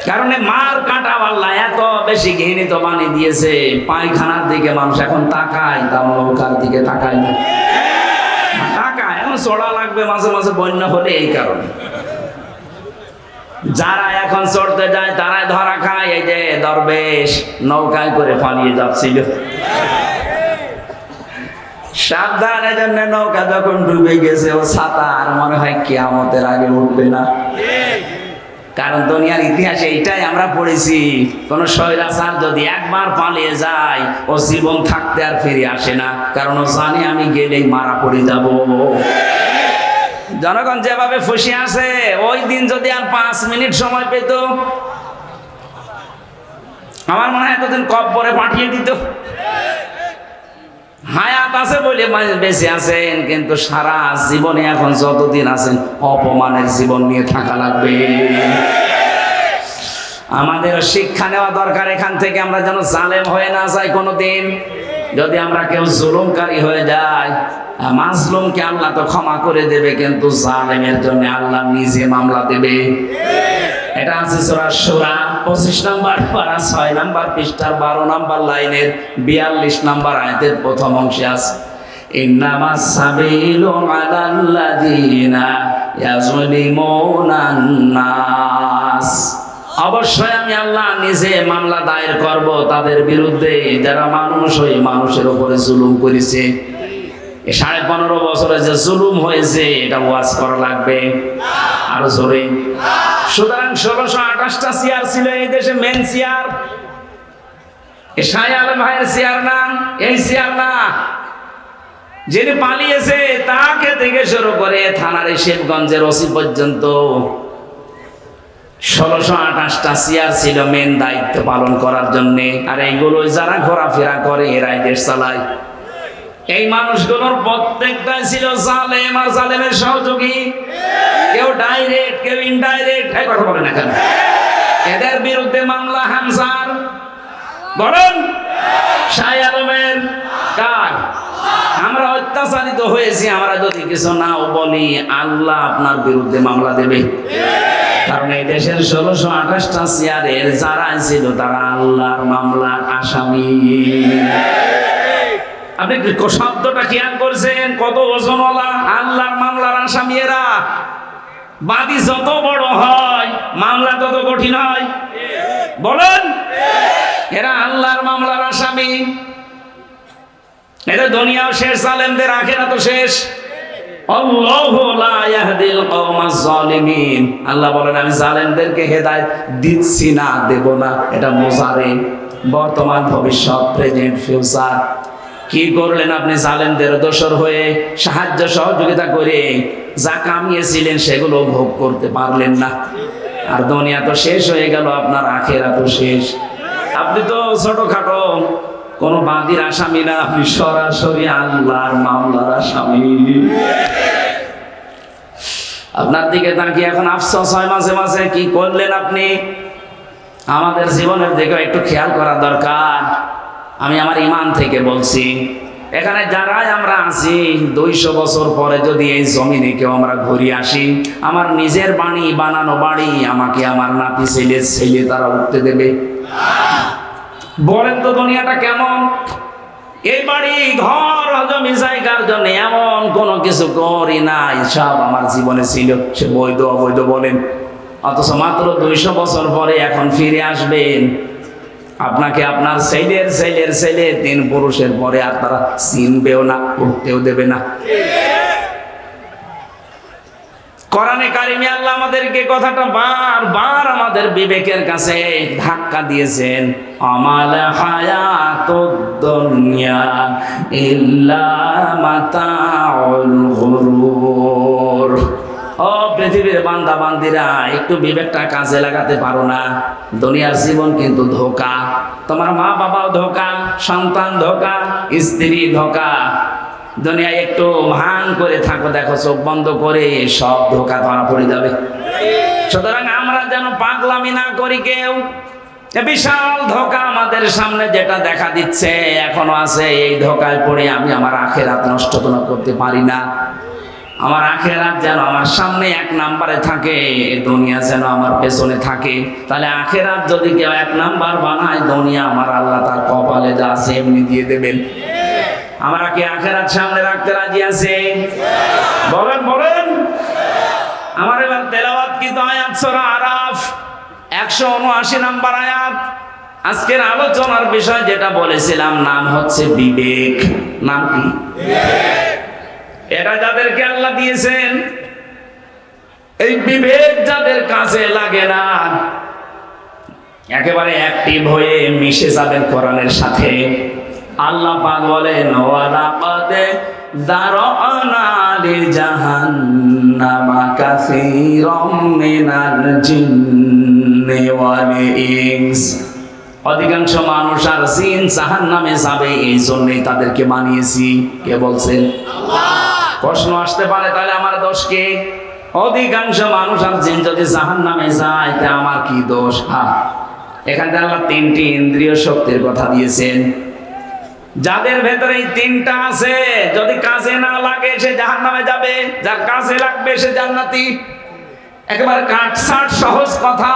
কারণ মার কাটা আল্লাহ এত বেশি ঘৃণিত বানিয়ে দিয়েছে, পায়খানার দিকে মানুষ এখন তাকায়, তাও নৌকার দিকে তাকায় না। তাকায় এখন চড়া লাগবে মাঝে মাঝে বন্যা হলে। এই কারণে যারা এখন চড়তে যায় তারাই ধরা খায়। এই যে দরবেশ নৌকায় করে পালিয়ে যাচ্ছিল। সাবধান, এজন্য নৌকা যখন ডুবে গেছে ও ছাতা আর মনে হয় কিয়ামতের আগে উঠবে না। কারণ দুনিয়ার ইতিহাসে এইটাই আমরা পড়েছি, কোন স্বৈরাচার যদি একবার পালিয়ে যায় ও জীবন থাকতে আর ফিরে আসে না, কারণ ও জানে আমি গেলেই মারা পড়ে যাব। জনগণ যেভাবে ফুসে আছে, ওই দিন যদি আর 5 মিনিট সময় পেত, আমার মনে হয় এতদিন কব্বরে পাঠিয়ে দিত। হায়াত আছে বলে বেঁচে আছেন, কিন্তু সারা জীবনে এখন যতদিন আছেন অপমানের জীবন নিয়ে থাকা লাগবে। আমাদের শিক্ষা নেওয়া দরকার এখান থেকে, আমরা যেন জালেম হয়ে না যাই কোনোদিন। যদি আমরা কেউ জুলুমকারী হয়ে যাই, মাজলুমকে আল্লাহ তো ক্ষমা করে দেবে, কিন্তু জালেমের জন্য আল্লাহ নিজে মামলা দেবে। এটা আছে সূরা শুরা 25 নম্বর পারা 6 নম্বর পৃষ্ঠার 12 নম্বর লাইনের 42 নম্বর আয়াতের প্রথম অংশে আছে, ইন্নামাস সাবিলু আলাল্লাযিনা ইয়াজলিমুনান নাস। অবশ্যই আমি আল্লাহ নিজে মামলা দায়ের করব তাদের বিরুদ্ধে যারা মানুষ হয়ে মানুষের উপরে জুলুম করেছে। 15.5 বছরে যে জুলুম হয়েছে এটা ওয়াজ করা লাগবে আরো জোরে। সুতরাং 1628টা চেয়ার ছিল এই দেশে, মেন চেয়ার। শাহ আলম ভাইয়ের চেয়ার না, এই চেয়ার না। যিনি পালিয়েছে তাকে থেকে শুরু করে থানার শিবগঞ্জের ওসি পর্যন্ত 1628টা চেয়ার ছিল মেন দায়িত্ব পালন করার জন্য। আর এইগুলো যারা ঘোরাফেরা করে এরাই দেশ চালায়। এই মানুষগুলোর প্রত্যেকটাই ছিল জালেম আর জালেমের সহযোগী, কেউ ডাইরেক্ট কেউ ইনডাইরেক্ট। এই কথা বলেন না কেন? এদের বিরুদ্ধে মামলা হামজার, বলেন শাহ আলমের, কার? আমরা অত্যাচারিত হয়েছি, আমরা যদি কিছু নাও বলি আল্লাহ আপনার বিরুদ্ধে মামলা দেবে। কারণ এই দেশের 1628টা চেয়ারের যারা ছিল তারা আল্লাহর মামলার আসামি। আপনি শব্দটা খেয়াল করছেন? কত ওজনওয়ালা আল্লাহর মামলার আসামি এরা। বাদী যত বড় হয় মামলা তত কঠিন হয়, বলেন। এরা আল্লাহর মামলার আসামি। এদের দুনিয়াও শেষ, জালেমদের আখিরাতও শেষ। আল্লাহু লা ইয়াহদিল কওমাজ জালিমিন। আল্লাহ বলেন আমি জালেমদেরকে হেদায়েত দিচ্ছি না, দেব না। এটা মুজারে, বর্তমান, ভবিষ্যৎ, প্রেজেন্ট, ফিউচার। কি করলেন আপনি? জালেমদের দোসর হয়ে সাহায্য সহযোগিতা করে যা কামিয়েছিলেন সেগুলো ভোগ করতে পারলেন না। আর দুনিয়া তো শেষ হয়ে গেল, আপনার আখিরাত তো শেষ। আপনি তো ছোটখাটো কোন বাদীর আসামি না, আপনি সরাসরি আল্লাহর মামলার আসামি। আপনার দিকে তাকিয়ে এখন আফসোস হয় মাঝে মাঝে, কি করলেন আপনি? আমাদের জীবনের দিকে একটু খেয়াল করা দরকার। আমি আমার ইমান থেকে বলছি, এখানে যারাই আমরা আছি 200 বছর পরে যদি এই জমিনে কেউ আমরা ঘুরে আসি, আমার নিজের বাড়ি, বানানো বাড়ি, আমাকে আমার নাতি ছেলে তারা উঠতে দেবে? বলেন তো দুনিয়াটা কেমন? এই বাড়ি ঘর জমি জায়গার জন্য এমন কোনো কিছু করি নাই, সব আমার জীবনে ছিল, সে বৈধ অবৈধ বলেন। অথচ মাত্র 200 বছর পরে এখন ফিরে আসবেন, আপনাকে আপনার ছেলের 3 পুরুষের পরে আর তারা চিনবেও না, উঠতেও দেবে না। কোরআনে কারিমে আল্লাহ আমাদেরকে কথাটা বারবার আমাদের বিবেকের কাছে ধাক্কা দিয়েছেন, আমাল হায়াতুদ দুনিয়া ইল্লা মাতাউল গুরুর। ও পৃথিবীর বান্দা বান্দিরা, একটু বিবেকটা কাজে লাগাতে পারো না? দুনিয়ার জীবন কিন্তু ধোঁকা। তোমার মা বাবাও ধোঁকা, সন্তান ধোঁকা, স্ত্রী ধোঁকা। দুনিয়ায় একটু ভান করে থাকো, দেখো চোখ বন্ধ করে সব ধোঁকা ধরা পড়ে যাবে। সুতরাং আমরা যেন পাগলামি না করি কেউ। বিশাল ধোঁকা আমাদের সামনে যেটা দেখা দিচ্ছে এখনো আছে, এই ধোঁকায় পড়ে আমি আমার আখিরাত নষ্ট করতে পারি না। আমার আখিরাত যেন আমার সামনে 1 নম্বরে থাকে, দুনিয়া যেন আমার পেছনে থাকে। তাহলে আখিরাত যদি কেউ 1 নম্বর বানায়, দুনিয়া আমার আল্লাহ তার কপালে যা আছে এমনি দিয়ে দেবেন। আমরা কি আখিরাত সামনে রাখতে রাজি আছি? বলেন বলেন। আমার এবার তেলাওয়াত কি তো আয়াত সূরা আরাফ 179 নম্বর আয়াত। আজকের আলোচনার বিষয় যেটা বলেছিলাম নাম হচ্ছে বিবেক। নাম কি? এটা যাদেরকে আল্লাহ দিয়েছেন, এই বিবেক যাদের কাজে লাগে না, একেবারে অ্যাক্টিভ হয়ে মিশে যাবেন কোরআনের সাথে। আল্লাহ পাক বলেন ওয়ালাকাদ যারানা লিজাহান্নামা কাসীরাম মিনাল জিন্নি ওয়াল ইনস। অধিকাংশ মানুষ আর জিন জাহান্নামে যাবে, এই জন্যই তাদেরকে বানিয়েছি। কে বলছেন? আল্লাহ। প্রশ্ন আসতে পারে তাহলে আমার দোষ কি? অধিকাংশ মানুষ আর জিন যদি জাহান্নামে যায় তা আমার কি দোষ? এখানে আল্লাহ তিনটি ইন্দ্রিয় শক্তির কথা দিয়েছেন। যাদের ভেতরে এই তিনটা আছে, যদি কাজে না লাগে সে জাহান্নামে যাবে, যার কাজে লাগবে সে জান্নাতি। একেবারে কাটছাট সহজ কথা।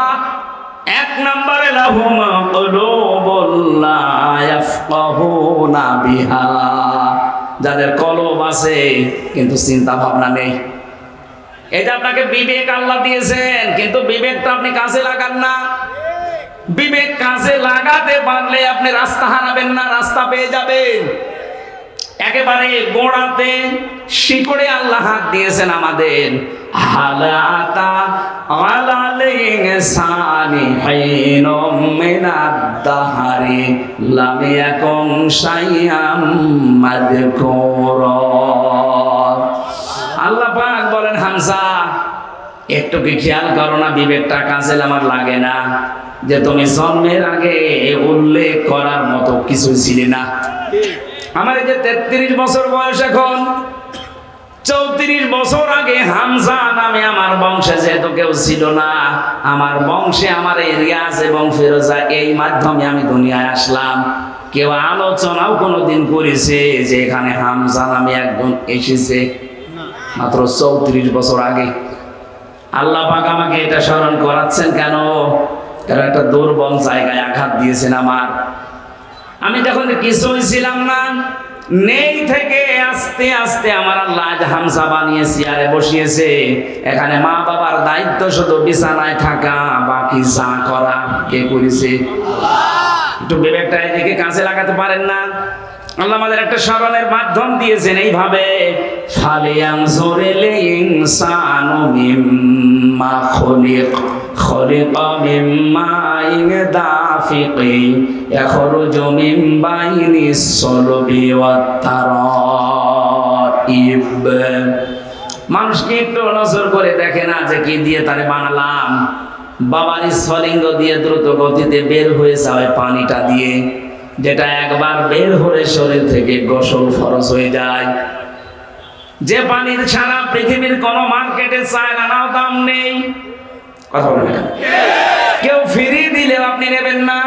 এক নম্বরে লাহুম কুলুবুল লা ইয়াফকাহুনা বিহা, যাদের কলব আছে কিন্তু চিন্তা ভাবনা নেই। এটা আপনাকে বিবেক আল্লাহ দিয়েছেন, কিন্তু বিবেকটা আপনি কাজে লাগান না। বিবেক কাজে লাগাতে পারলে আপনি রাস্তা হারাবেন না, রাস্তা পেয়ে যাবেন। একেবারে গোড়াতে শিকড়ে আল্লাহ হাত দিয়েছেন আমাদের। হালাতা আলাল ইনসানি হাইনুম মিনাদ দাহরি লাম ইয়াকুন শাইআম মাযকুরা। আল্লাহ পাক বলেন হামজা, একটু কি খেয়াল করো না, বিবেকটা কাজে আমার লাগে না যে তুমি জন্মের আগে উল্লেখ করার মতো কিছু ছিলে না। আমার এই যে 33 বছর বয়স, এখন 34 বছর আগে হামজা নামে আমার বংশে যেহেতু কেউ ছিল না, আমার বংশে আমার এই রিয়াজ এবং ফেরোজা এই মাধ্যমে আমি দুনিয়ায় আসলাম। কেউ আলোচনাও কোনোদিন করেছে যে এখানে হামজা নামে একজন এসেছে? মাত্র 34 বছর আগে। আল্লাহ পাক আমাকে এটা স্মরণ করাচ্ছেন কেন? কারণ একটা দুর্বল জায়গায় আঘাত দিয়েছেন আমার। আমি যখন কিছুই ছিলাম না, নেই থেকে আস্তে আস্তে আমার আল্লাহ আজ হামজা বানিয়ে চেয়ারে বসিয়েছে। এখানে মা বাবার দায়িত্ব শুধু বিছানায় থাকা, বাকি যা করা কে করেছে? একটু বিবেকটা এদিকে কাজে লাগাতে পারেন না? আল্লাহ আমাদের একটা স্মরণের মাধ্যম দিয়েছেন এইভাবে, ফালিয়ানজুরিল ইনসানু মিম্মা খুলিক খুলিকা মিম্মা দাফিকি ইয়াখরুজু মিন বাইনিস সুলবি ওয়াত তারাইব। মানুষকে একটু নজর করে দেখে না যে কি দিয়ে তারে বানালাম। বাবার স্ফলিঙ্গ দিয়ে দ্রুত গতিতে বের হয়ে যাওয়া পানিটা দিয়ে, যেটা একবার বের হলে শরীর থেকে গোসল ফরজ হয়ে যায়। যে পানির ছাড়া পৃথিবীর কোন মার্কেটে চায় নাও দাম নেই। কথা বলবেন, কেউ ফিরিয়ে দিলেও আপনি নেবেন না।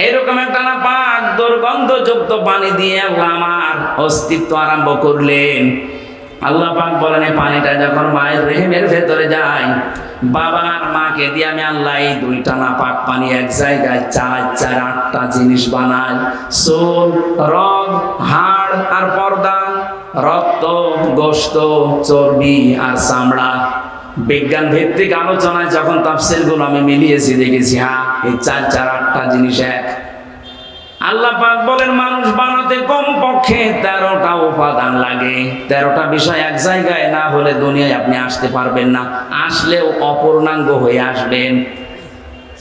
এরকম একটা না পাক দুর্গন্ধযুক্ত পানি দিয়ে আল্লাহ আমার অস্তিত্ব আরম্ভ করলেন। আল্লাহ পাক বলেন এই পানিটা যখন মায়ের রেহেমের ভেতরে যায়, বাবার মাকে দিয়ে আমি আল্লাহ এই দুইটা নাপাক পানি এক জায়গায় 4-8টা জিনিস বানাই। চুল, রগ, হাড় আর পর্দা, রক্ত, গোশত, চর্বি আর চামড়া। বিজ্ঞান ভিত্তিক আলোচনায় যখন তাফসীরগুলো আমি মিলিয়েছি, দেখেছি হ্যাঁ এই 4-8টা জিনিস এক। আল্লাহ পাক বলেন মানুষ বানাতে কমপক্ষে 13টা উপাদান লাগে। 13টা বিষয় এক জায়গায় না হলে দুনিয়ায় আপনি আসতে পারবেন না। আসলেও অপূর্ণাঙ্গ হয়ে আসবেন।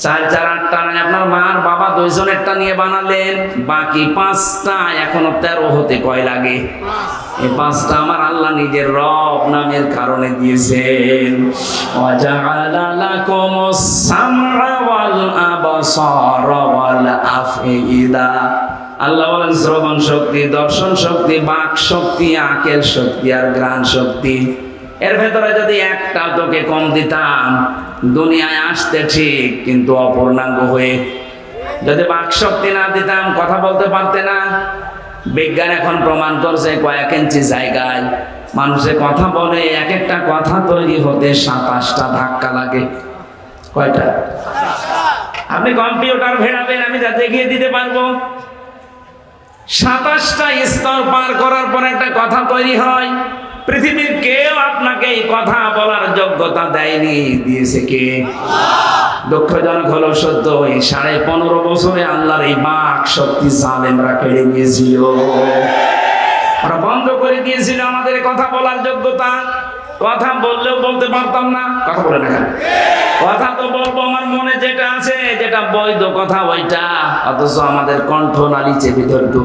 4-8টা নয়, আপনার মার বাবা দুইজনেরটা নিয়ে বানালেন, বাকি 5টা এখনো 13 হতে কয় লাগে? এই 5টা আমার আল্লাহ নিজের রব নামের কারণে দিয়েছেন। ওয়াজআলা লাকুমুস সামআ ওয়াল আবসারা ওয়াল আফইদা। আল্লাহ বলেন শ্রবণ শক্তি, দর্শন শক্তি, বাক শক্তি, আকেল শক্তি আর ঘ্রাণ শক্তি। এর ভেতরে যদি একটা তোকে কম দিতাম, দুনিয়ায় আসতে ঠিক কিন্তু অপূর্ণাঙ্গ হয়ে। যদি বাক শক্তি না দিতাম কথা বলতে পারতে না। বিজ্ঞান এখন প্রমাণ করছে কয়েক ইঞ্চি জায়গায় মানুষের কথা বলে, এক একটা কথা তৈরি হতে 27টা ধাক্কা লাগে। কয়টা? আপনি কম্পিউটার ভেড়াবেন, আমি যা দেখিয়ে দিতে পারবো। 27টা স্তর পার করার পর একটা কথা তৈরি হয়। পৃথিবীর কেউ আপনাকে এই কথা বলার যোগ্যতা দেয়নি, দিয়েছে কে? দুঃখজনক হলো সত্য, ওই 15.5 বছরে আল্লাহর এই বাক শক্তি জালেমরা কেড়ে নিয়েছিল। ওরা বন্ধ করে দিয়েছিল আমাদের কথা বলার যোগ্যতা। কথা বললেও বলতে পারতাম না। কথা বলে না, কথা তো বলবো আমার মনে যেটা আছে, যেটা বৈধ কথা ওইটা, অথচ আমাদের কণ্ঠনালী চেপে ধরতো।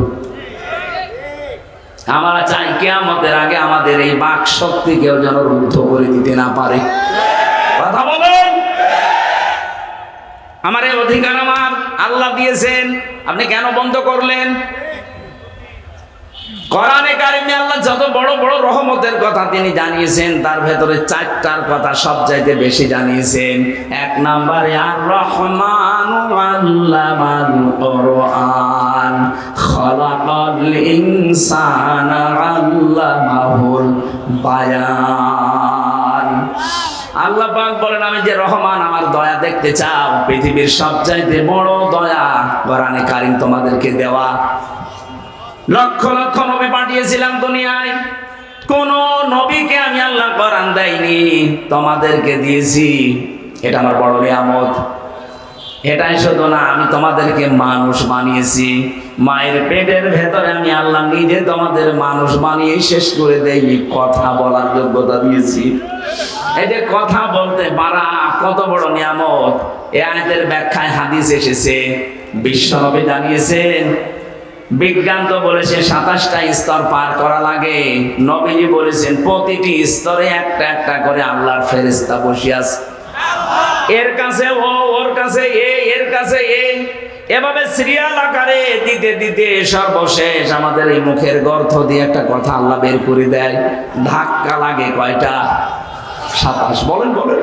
আমরা চাই কিয়ামতের আগে আমাদের এই বাক শক্তি কেউ যেন রুদ্ধ করে দিতে না পারে। কথা বলেন। আমার এই অধিকার আমার আল্লাহ দিয়েছেন, আপনি কেন বন্ধ করলেন? কোরআনে কারিমে আল্লাহ যত বড় বড় রহমতের কথা তিনি জানিয়েছেন, তার ভেতরে 4টার কথা সবচাইতে বেশি জানিয়েছেন। 1 নম্বরে আর রহমানু আল্লামাল কোরআন খালাকাল ইনসানা আল্লামাহুল বায়ান। আল্লাহ পাক বলেন, আমি যে রহমান, আমার দয়া দেখতে চাও, পৃথিবীর সবচাইতে বড় দয়া কোরআনে কারিম তোমাদেরকে দেওয়া। লক্ষ লক্ষ নবী পাঠিয়েছিলাম দুনিয়ায়, কোন নবীকে আমি আল্লাহ কোরআন দেয়নি, তোমাদেরকে দিয়েছি। এটা আমার বড় নিয়ামত। এটাই শুধু না, আমি তোমাদেরকে মানুষ বানিয়েছি। মায়ের পেটের ভেতরে আমি আল্লাহ নিজে তোমাদের মানুষ বানিয়ে শেষ করে দেইনি, কথা বলার যোগ্যতা দিয়েছি। এই যে কথা বলতে পারা কত বড় নিয়ামত। এই আয়াতের ব্যাখ্যায় হাদিস এসেছে, বিশ্বনবী জানিয়েছেন, বিজ্ঞান তো বলেছে 27টা স্তর পার করা লাগে, নবীজি বলেছেন প্রতিটি স্তরে একটা একটা করে আল্লাহর ফেরেশতা বসে আছে। এর কাছে ও, ওর কাছে এ, এর কাছে এ, এভাবে সিরিয়াল আকারে দিতে দিতে সর্বশেষ আমাদের এই মুখের গর্ত দিয়ে একটা কথা আল্লাহ বের করে দেয়। ধাক্কা লাগে কয়টা? 27। বলেন বলেন।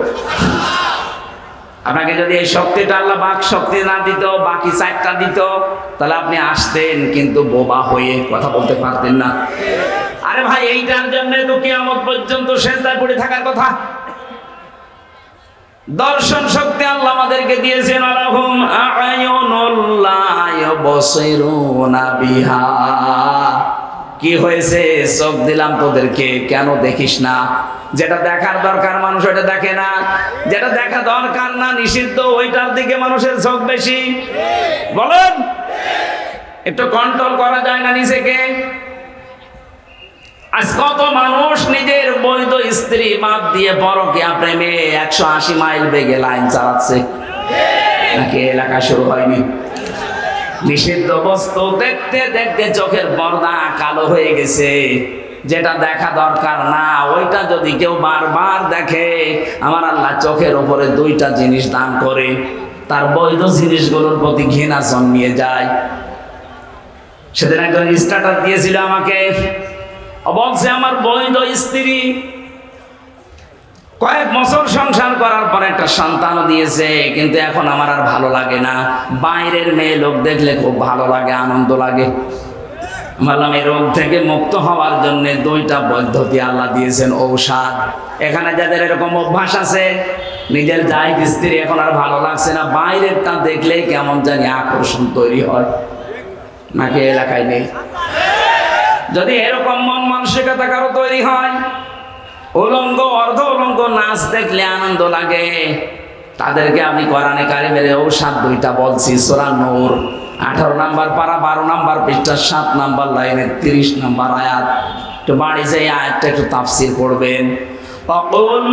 আপনাকে যদি এই শক্তিটা আল্লাহ বাক শক্তি না দিত, বাকি 4টা দিত, তাহলে আপনি আসতেন কিন্তু বোবা হয়ে, কথা বলতে পারতেন না। আরে ভাই, এইটার জন্য তো কিয়ামত পর্যন্ত সেজদায় পড়ে থাকার কথা। দর্শন শক্তি আল্লাহ আমাদেরকে দিয়েছেন, আলাহুম আ'য়ুনুল লা ইউবসিরুনা বিহা। কি হয়েছে? চোখ দিলাম তোদেরকে, কেন দেখিস না? যেটা দেখার দরকার মানুষ ওটা দেখে না, যেটা দেখা দরকার না, নিষিদ্ধ, ওইটার দিকে মানুষের চোখ বেশি। বলেন, একটু কন্ট্রোল করা যায় না নিজেকে? আজ কত মানুষ নিজের বৈধ স্ত্রী বাদ দিয়ে পরকীয়া প্রেমে 180 মাইল বেগে লাইন চালাচ্ছে। নাকি এলাকা শুরু হয়নি? নিষিদ্ধ বস্তু দেখতে দেখতে চোখের পর্দা কালো হয়ে গেছে। যেটা দেখা দরকার না ওইটা যদি কেউ বারবার দেখে, আমার আল্লাহ চোখের উপরে 2টা জিনিস দান করে, তার বৈধ জিনিসগুলোর প্রতি ঘৃণা জন্মিয়ে যায়। সেদিন একজন স্ট্যাটাস দিয়েছিল আমাকে, বলছে আমার বৈধ স্ত্রী কয়েক বছর সংসার করার পর একটা সন্তানও দিয়েছে, কিন্তু এখন আমার আর ভালো লাগে না। বাইরের মেয়ে লোক দেখলে খুব ভালো লাগে, আনন্দ লাগে। বললাম, এই রোগ থেকে মুক্ত হওয়ার জন্য 2টা পদ্ধতি আল্লাহ দিয়েছেন, ঔষধ। এখানে যাদের এরকম অভ্যাস আছে, নিজের জায়েজ স্ত্রী এখন আর ভালো লাগছে না, বাইরেরটা দেখলেই কেমন জানি আকর্ষণ তৈরি হয়, নাকি এলাকায় নেই? যদি এরকম মন মানসিকতা কারো তৈরি হয়, উলঙ্গ অর্ধ উলঙ্গ নাচ দেখলে আনন্দ লাগে, তাদেরকে আপনি কোরআনে কারিমের ঔষধ 2টা বলছি। সূরা নূর 18 নম্বর পারা 12 নম্বর পৃষ্ঠা 7 নম্বর লাইনে 30 নম্বর আয়াত। তো বাড়ি যে আয়াতটা একটু তাফসীর করবেন। وَقُلْ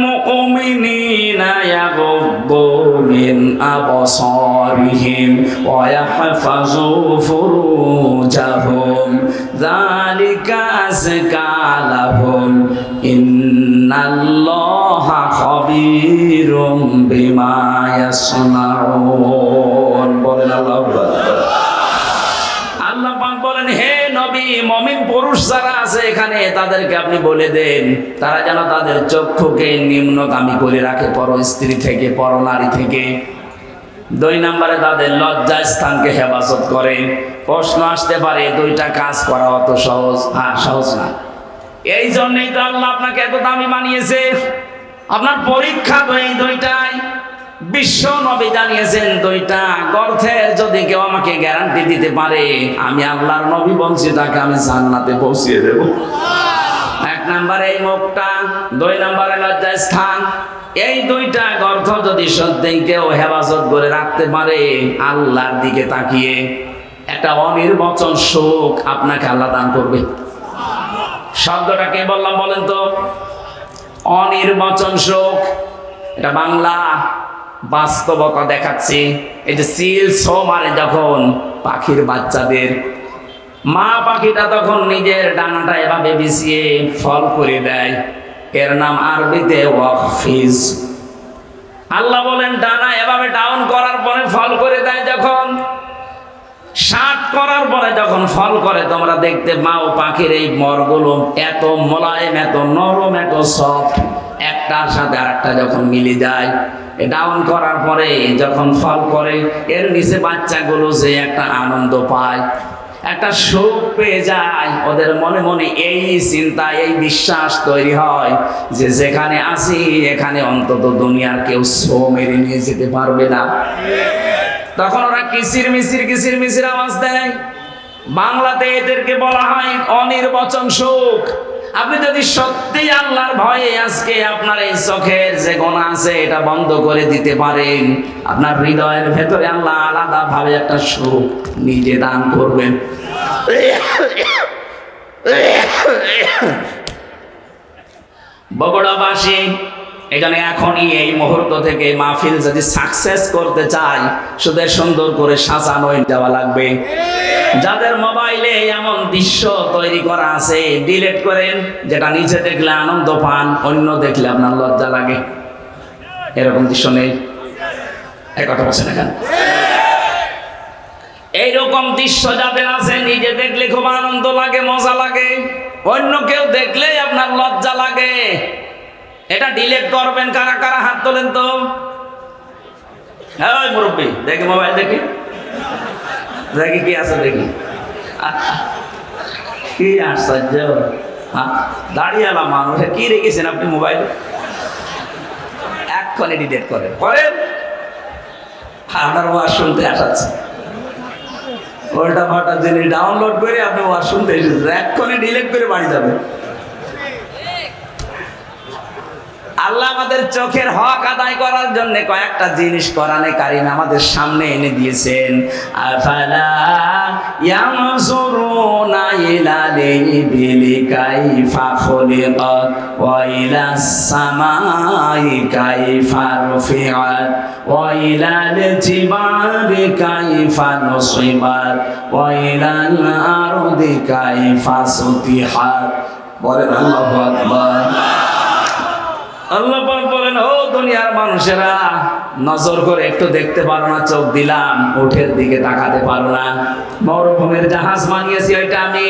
لِلْمُؤْمِنِينَ يَغُضُّوا مِنْ أَبْصَارِهِمْ وَيَحْفَظُوا فُرُوجَهُمْ ذَلِكَ أَزْكَى لَهُمْ إِنَّ اللَّهَ خَبِيرٌ بِمَا يَصْنَعُونَ। বলেন আল্লাহু আকবার। আল্লাহ পাক বলেন, হে নবী, মুমিন পুরুষ যারা আছে এখানে তাদেরকে আপনি বলে দেন, তারা যেন তাদের চক্ষুকে নিম্নগামী করে রাখে পর স্ত্রী থেকে, পর নারী থেকে। 2 নম্বরে তাদের লজ্জা স্থানকে হেফাজত করে। প্রশ্ন আসতে পারে, 2টা কাজ করা অত সহজ? হ্যাঁ, সহজ না। এই জন্যই তো আল্লাহ আপনাকে এত দামি বানিয়েছে। আপনার পরীক্ষা তো এই 2টাই। বিশ্ব নবী জানিয়েছেন 2টা গর্থের যদি কেউ আমাকে গ্যারান্টি দিতে পারে, আমি আল্লাহর নবী বলছি, তাকে আমি জান্নাতে পৌঁছিয়ে দেব। 1 নম্বরে এই মুখটা, 2 নম্বরে লজ্জা স্থান। এই দুইটা গর্ত যদি সত্যি কেউ হেফাজত করে রাখতে পারে আল্লাহর দিকে তাকিয়ে, একটা অনির্বচন সুখ আপনাকে আল্লাহ দান করবে। শব্দটা কে বললাম বলেন তো? অনির্বচন সুখ। এটা বাংলা বাস্তবতা দেখাচ্ছি। এই যে সিল ছো মারে যখন পাখির বাচ্চাদের, মা পাখিটা তখন নিজের ডানাটা এভাবে বিছিয়ে ফল করে দেয়, এর নাম আরবিতে ওয়াকফিজ। আল্লাহ বলেন ডানা এভাবে ডাউন করার পরে ফল করে দেয়, যখন শার্ট করার পরে যখন ফল করে, তোমরা দেখতে পাও পাখির এই মরগুলো এত মোলায়েম, এত নরম, এত সফট, একটার সাথে আরেকটা যখন মিলে যায়, ডাউন করার পরে যখন ফল করে, এর নিচে বাচ্চাগুলো যে একটা আনন্দ পায়, একটা সুখ পেয়ে যায়, ওদের মনে মনে এই চিন্তা, এই বিশ্বাস তৈরি হয় যে যেখানে আছি এখানে অন্তত দুনিয়ার কেউ ছো মেরে নিয়ে যেতে পারবে না। তখন ওরা কিসির মিসির আওয়াজ দেয়। বাংলাতে এদেরকে বলা হয় অনির্বচন সুখ। আপনি যদি সত্যি আল্লাহর ভয়ে আজকে আপনার এই চোখের যে গোনা আছে এটা বন্ধ করে দিতে পারেন, আপনার হৃদয়ের ভেতরে আল্লাহ আলাদা ভাবে একটা সুখ নিজে দান করবেন। বগুড়াবাসী এখানে এখনই এই মুহূর্ত থেকে মাহফিল যদি সাকসেস করতে চাই, শুধু সুন্দর করে সাজানো যাওয়া লাগবে। যাদের মোবাইলে এমন দৃশ্য তৈরি করা আছে ডিলিট করেন, যেটা নিচে দেখলে আনন্দ পান, অন্য দেখলে আপনার লজ্জা লাগে। এরকম দৃশ্য নেই? এক কথা বলছেন এখানে। এইরকম দৃশ্য যাদের আছে নিজে দেখলে খুব আনন্দ লাগে, মজা লাগে, অন্য কেউ দেখলে আপনার লজ্জা লাগে। এটা ডিলিট করবেন কারা কারা? হাত তোলেন তো। হ্যাঁ মুরব্বী, দেখি মোবাইল, দেখি দেখি কি আছে, দেখি। কি আশ্চর্য, দাঁড়িয়ালা মানুষ, কি রেখেছেন আপনি মোবাইলে? এক্ষণে ডিলিট করেন। আপনার ওয়াজ শুনতে আসাচ্ছে, উল্টা পাল্টা জিনিস ডাউনলোড করে আপনি ওয়াজ শুনতে এসেছেন, এক্ষণে ডিলিট করে বাড়ি যাবেন। আল্লাহ আমাদের চোখের হক আদায় করার জন্য কয়েকটা জিনিস কোরআনে কারিমে আমাদের সামনে এনে দিয়েছেন। আফালা ইয়ানজুরুনা ইলাল ইবিলি কাইফা খুলিকাত ওয়া ইলাস সামাই কাইফা রুফিআত ওয়া ইলাল জিবালি কাইফা নুসিবাত ওয়া ইলাল আরদি কাইফা সুতিহাত। বলেন আল্লাহু আকবার। আল্লাহ পাক বলেন, ও দুনিয়ার মানুষেরা, নজর করে একটু দেখতে পারো না? চোখ দিলাম, উঠের দিকে তাকাতে পারো না? মরুভূমির জাহাজ বানিয়েছি ওইটা আমি।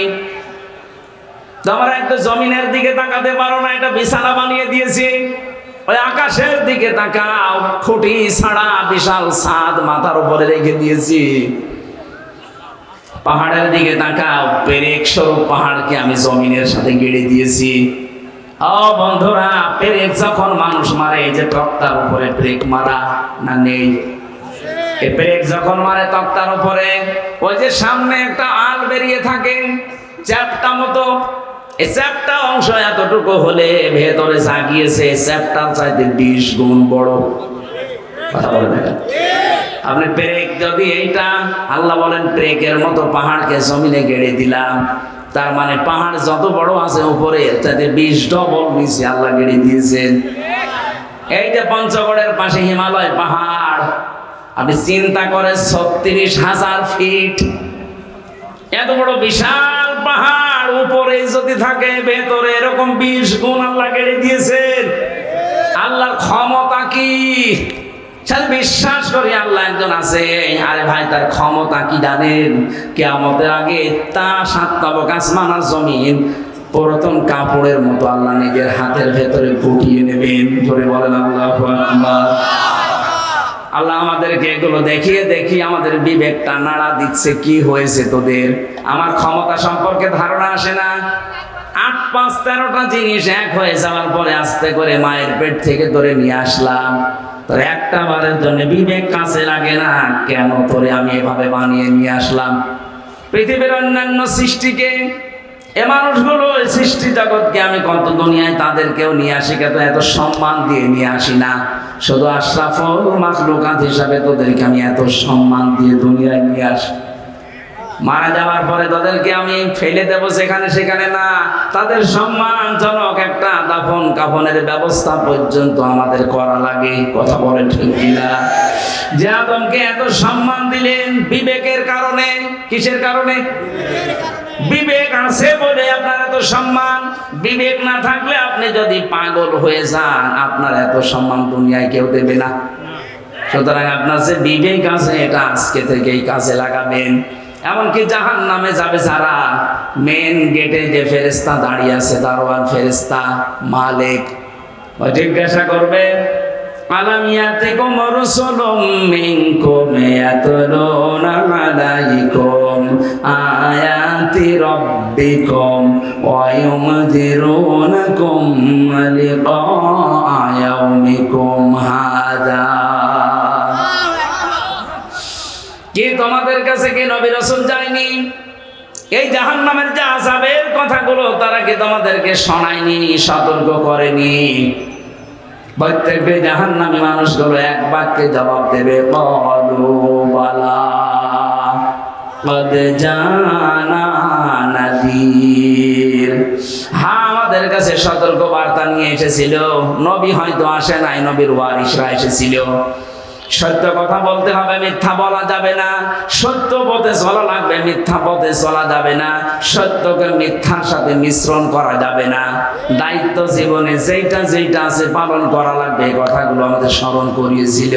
তোমরা একটু জমিনের দিকে তাকাতে পারো না? এটা বিছানা বানিয়ে দিয়েছি। ওই আকাশের দিকে তাকাও, খুঁটি ছাড়া বিশাল ছাদ মাথার উপরে রেখে দিয়েছি। পাহাড়ের দিকে তাকাও, পেরেক স্বরূপ পাহাড়কে আমি জমিনের সাথে গেড়ে দিয়েছি। ও বন্ধুরা, পেরেক যখন মানুষ মারে, এই যে তক্তার উপরে ব্রেক মারা না নেই? এই ব্রেক যখন মারে তক্তার উপরে, ওই যে সামনে একটা আল বেরিয়ে থাকে চ্যাপটা মতো, এই চ্যাপটা অংশ এতটুকু হলে ভেতরে জাগিয়েছে চ্যাপটার চাইতে 20 গুণ বড়। কথা বলেন না? আপনি ব্রেক যদি এইটা, আল্লাহ বলেন ব্রেকের মতো পাহাড়কে জমিনে গেড়ে দিলাম, তার মানে পাহাড় যত বড় আছে উপরে তাতে 20 ডবল নিচে আল্লাহ গেড়ে দিয়েছেন। এই যে পঞ্চগড়ের পাশে হিমালয় পাহাড়, আপনি চিন্তা করেন 36,000 ফিট, এত বড় বিশাল পাহাড় উপরে যদি থাকে, ভেতরে এরকম 20 গুণ আল্লাহ গেড়ে দিয়েছেন। আল্লাহর ক্ষমতা কি! সাথে বিশ্বাস করি আল্লাহ একজন আছে। আরে ভাই, তার ক্ষমতা কি জানেন? কিয়ামতের আগে তা 7 তাবক আসমান আর জমিন পুরাতন কাপড়ের মতো আল্লাহ নিজের হাতের ভেতরে গুটিয়ে নেবেন। ধরে বলেন আল্লাহু আকবার। আল্লাহ আমাদেরকে এগুলো দেখিয়ে দেখিয়ে আমাদের বিবেকটা নাড়া দিচ্ছে। কি হয়েছে তোদের? আমার ক্ষমতা সম্পর্কে ধারণা আসে না? 8, 5, 13টা জিনিস এক হয়ে যাওয়ার পরে আস্তে করে মায়ের পেট থেকে ধরে নিয়ে আসলাম। তোর একটা বারের জন্য বিবেক কাছে লাগে না? কেন তোরে আমি এভাবে বানিয়ে নিয়ে আসলাম? পৃথিবীর অন্যান্য সৃষ্টিকে এ মানুষগুলো সৃষ্টি জগৎকে আমি কত দুনিয়ায় তাদেরকেও নিয়ে আসি, কিন্তু এত সম্মান দিয়ে নিয়ে আসি না। শুধু আশরাফুল মাখলুকাত হিসাবে তোদেরকে আমি এত সম্মান দিয়ে দুনিয়ায় নিয়ে আসি। মারা যাওয়ার পরে তাদেরকে আমি ফেলে দেবো সেখানে সেখানে না, তাদের সম্মানজনক একটা দাফন কাফনের ব্যবস্থা পর্যন্ত আমাদের করা লাগে। কথা বলেন ঠিক কিনা? যে আদমকে এত সম্মান দিলেন বিবেকের কারণে। কিসের কারণে? বিবেক আছে বলে আপনার এত সম্মান। বিবেক না থাকলে আপনি যদি পাগল হয়ে যান, আপনার এত সম্মান দুনিয়ায় কেউ দেবে না। সুতরাং আপনার যে বিবেক আছে এটা আজকে থেকেই কাজে লাগাবেন। এমনকি জাহান্নামে যাবে যারা, মেন গেটে যে ফেরেশতা দাঁড়িয়ে আছে, দারোয়ান ফেরেশতা মালিক, ও জিজ্ঞাসা করবে, আলাম ইয়াতিকুম রাসূলুম মিনকুম ইয়াতলুনা আলাইকুম আয়াতি রাব্বিকুম ওয়া ইউনযিরুনাকুম লিকা ইয়াউমিকুম হাযা। কি তোমাদের কাছে কি নবী রাসূল যায়নি? এই জাহান্নামের যে আযাবের কথাগুলো তারা কি তোমাদেরকে শোনায়নি, সতর্ক করেনি? প্রত্যেকটি জাহান্নামী মানুষগুলো এক বাক্যে জবাব দেবে, ক্বালু বালা ক্বাদ জানা নাযীর। হ্যাঁ, আমাদের কাছে সতর্ক বার্তা নিয়ে এসেছিল। নবী হয়তো আসে নাই, নবীর ওয়ারিসরা এসেছিল। সত্য কথা বলতে হবে, মিথ্যা বলা যাবে না। সত্য পথে চলা লাগবে, মিথ্যা পথে চলা যাবে না। সত্যকে মিথ্যার সাথে মিশ্রণ করা যাবে না। দায়িত্ব জীবনে যেইটা যেইটা আছে পালন করা লাগবে, এই কথাগুলো আমাদের স্মরণ করিয়েছিল।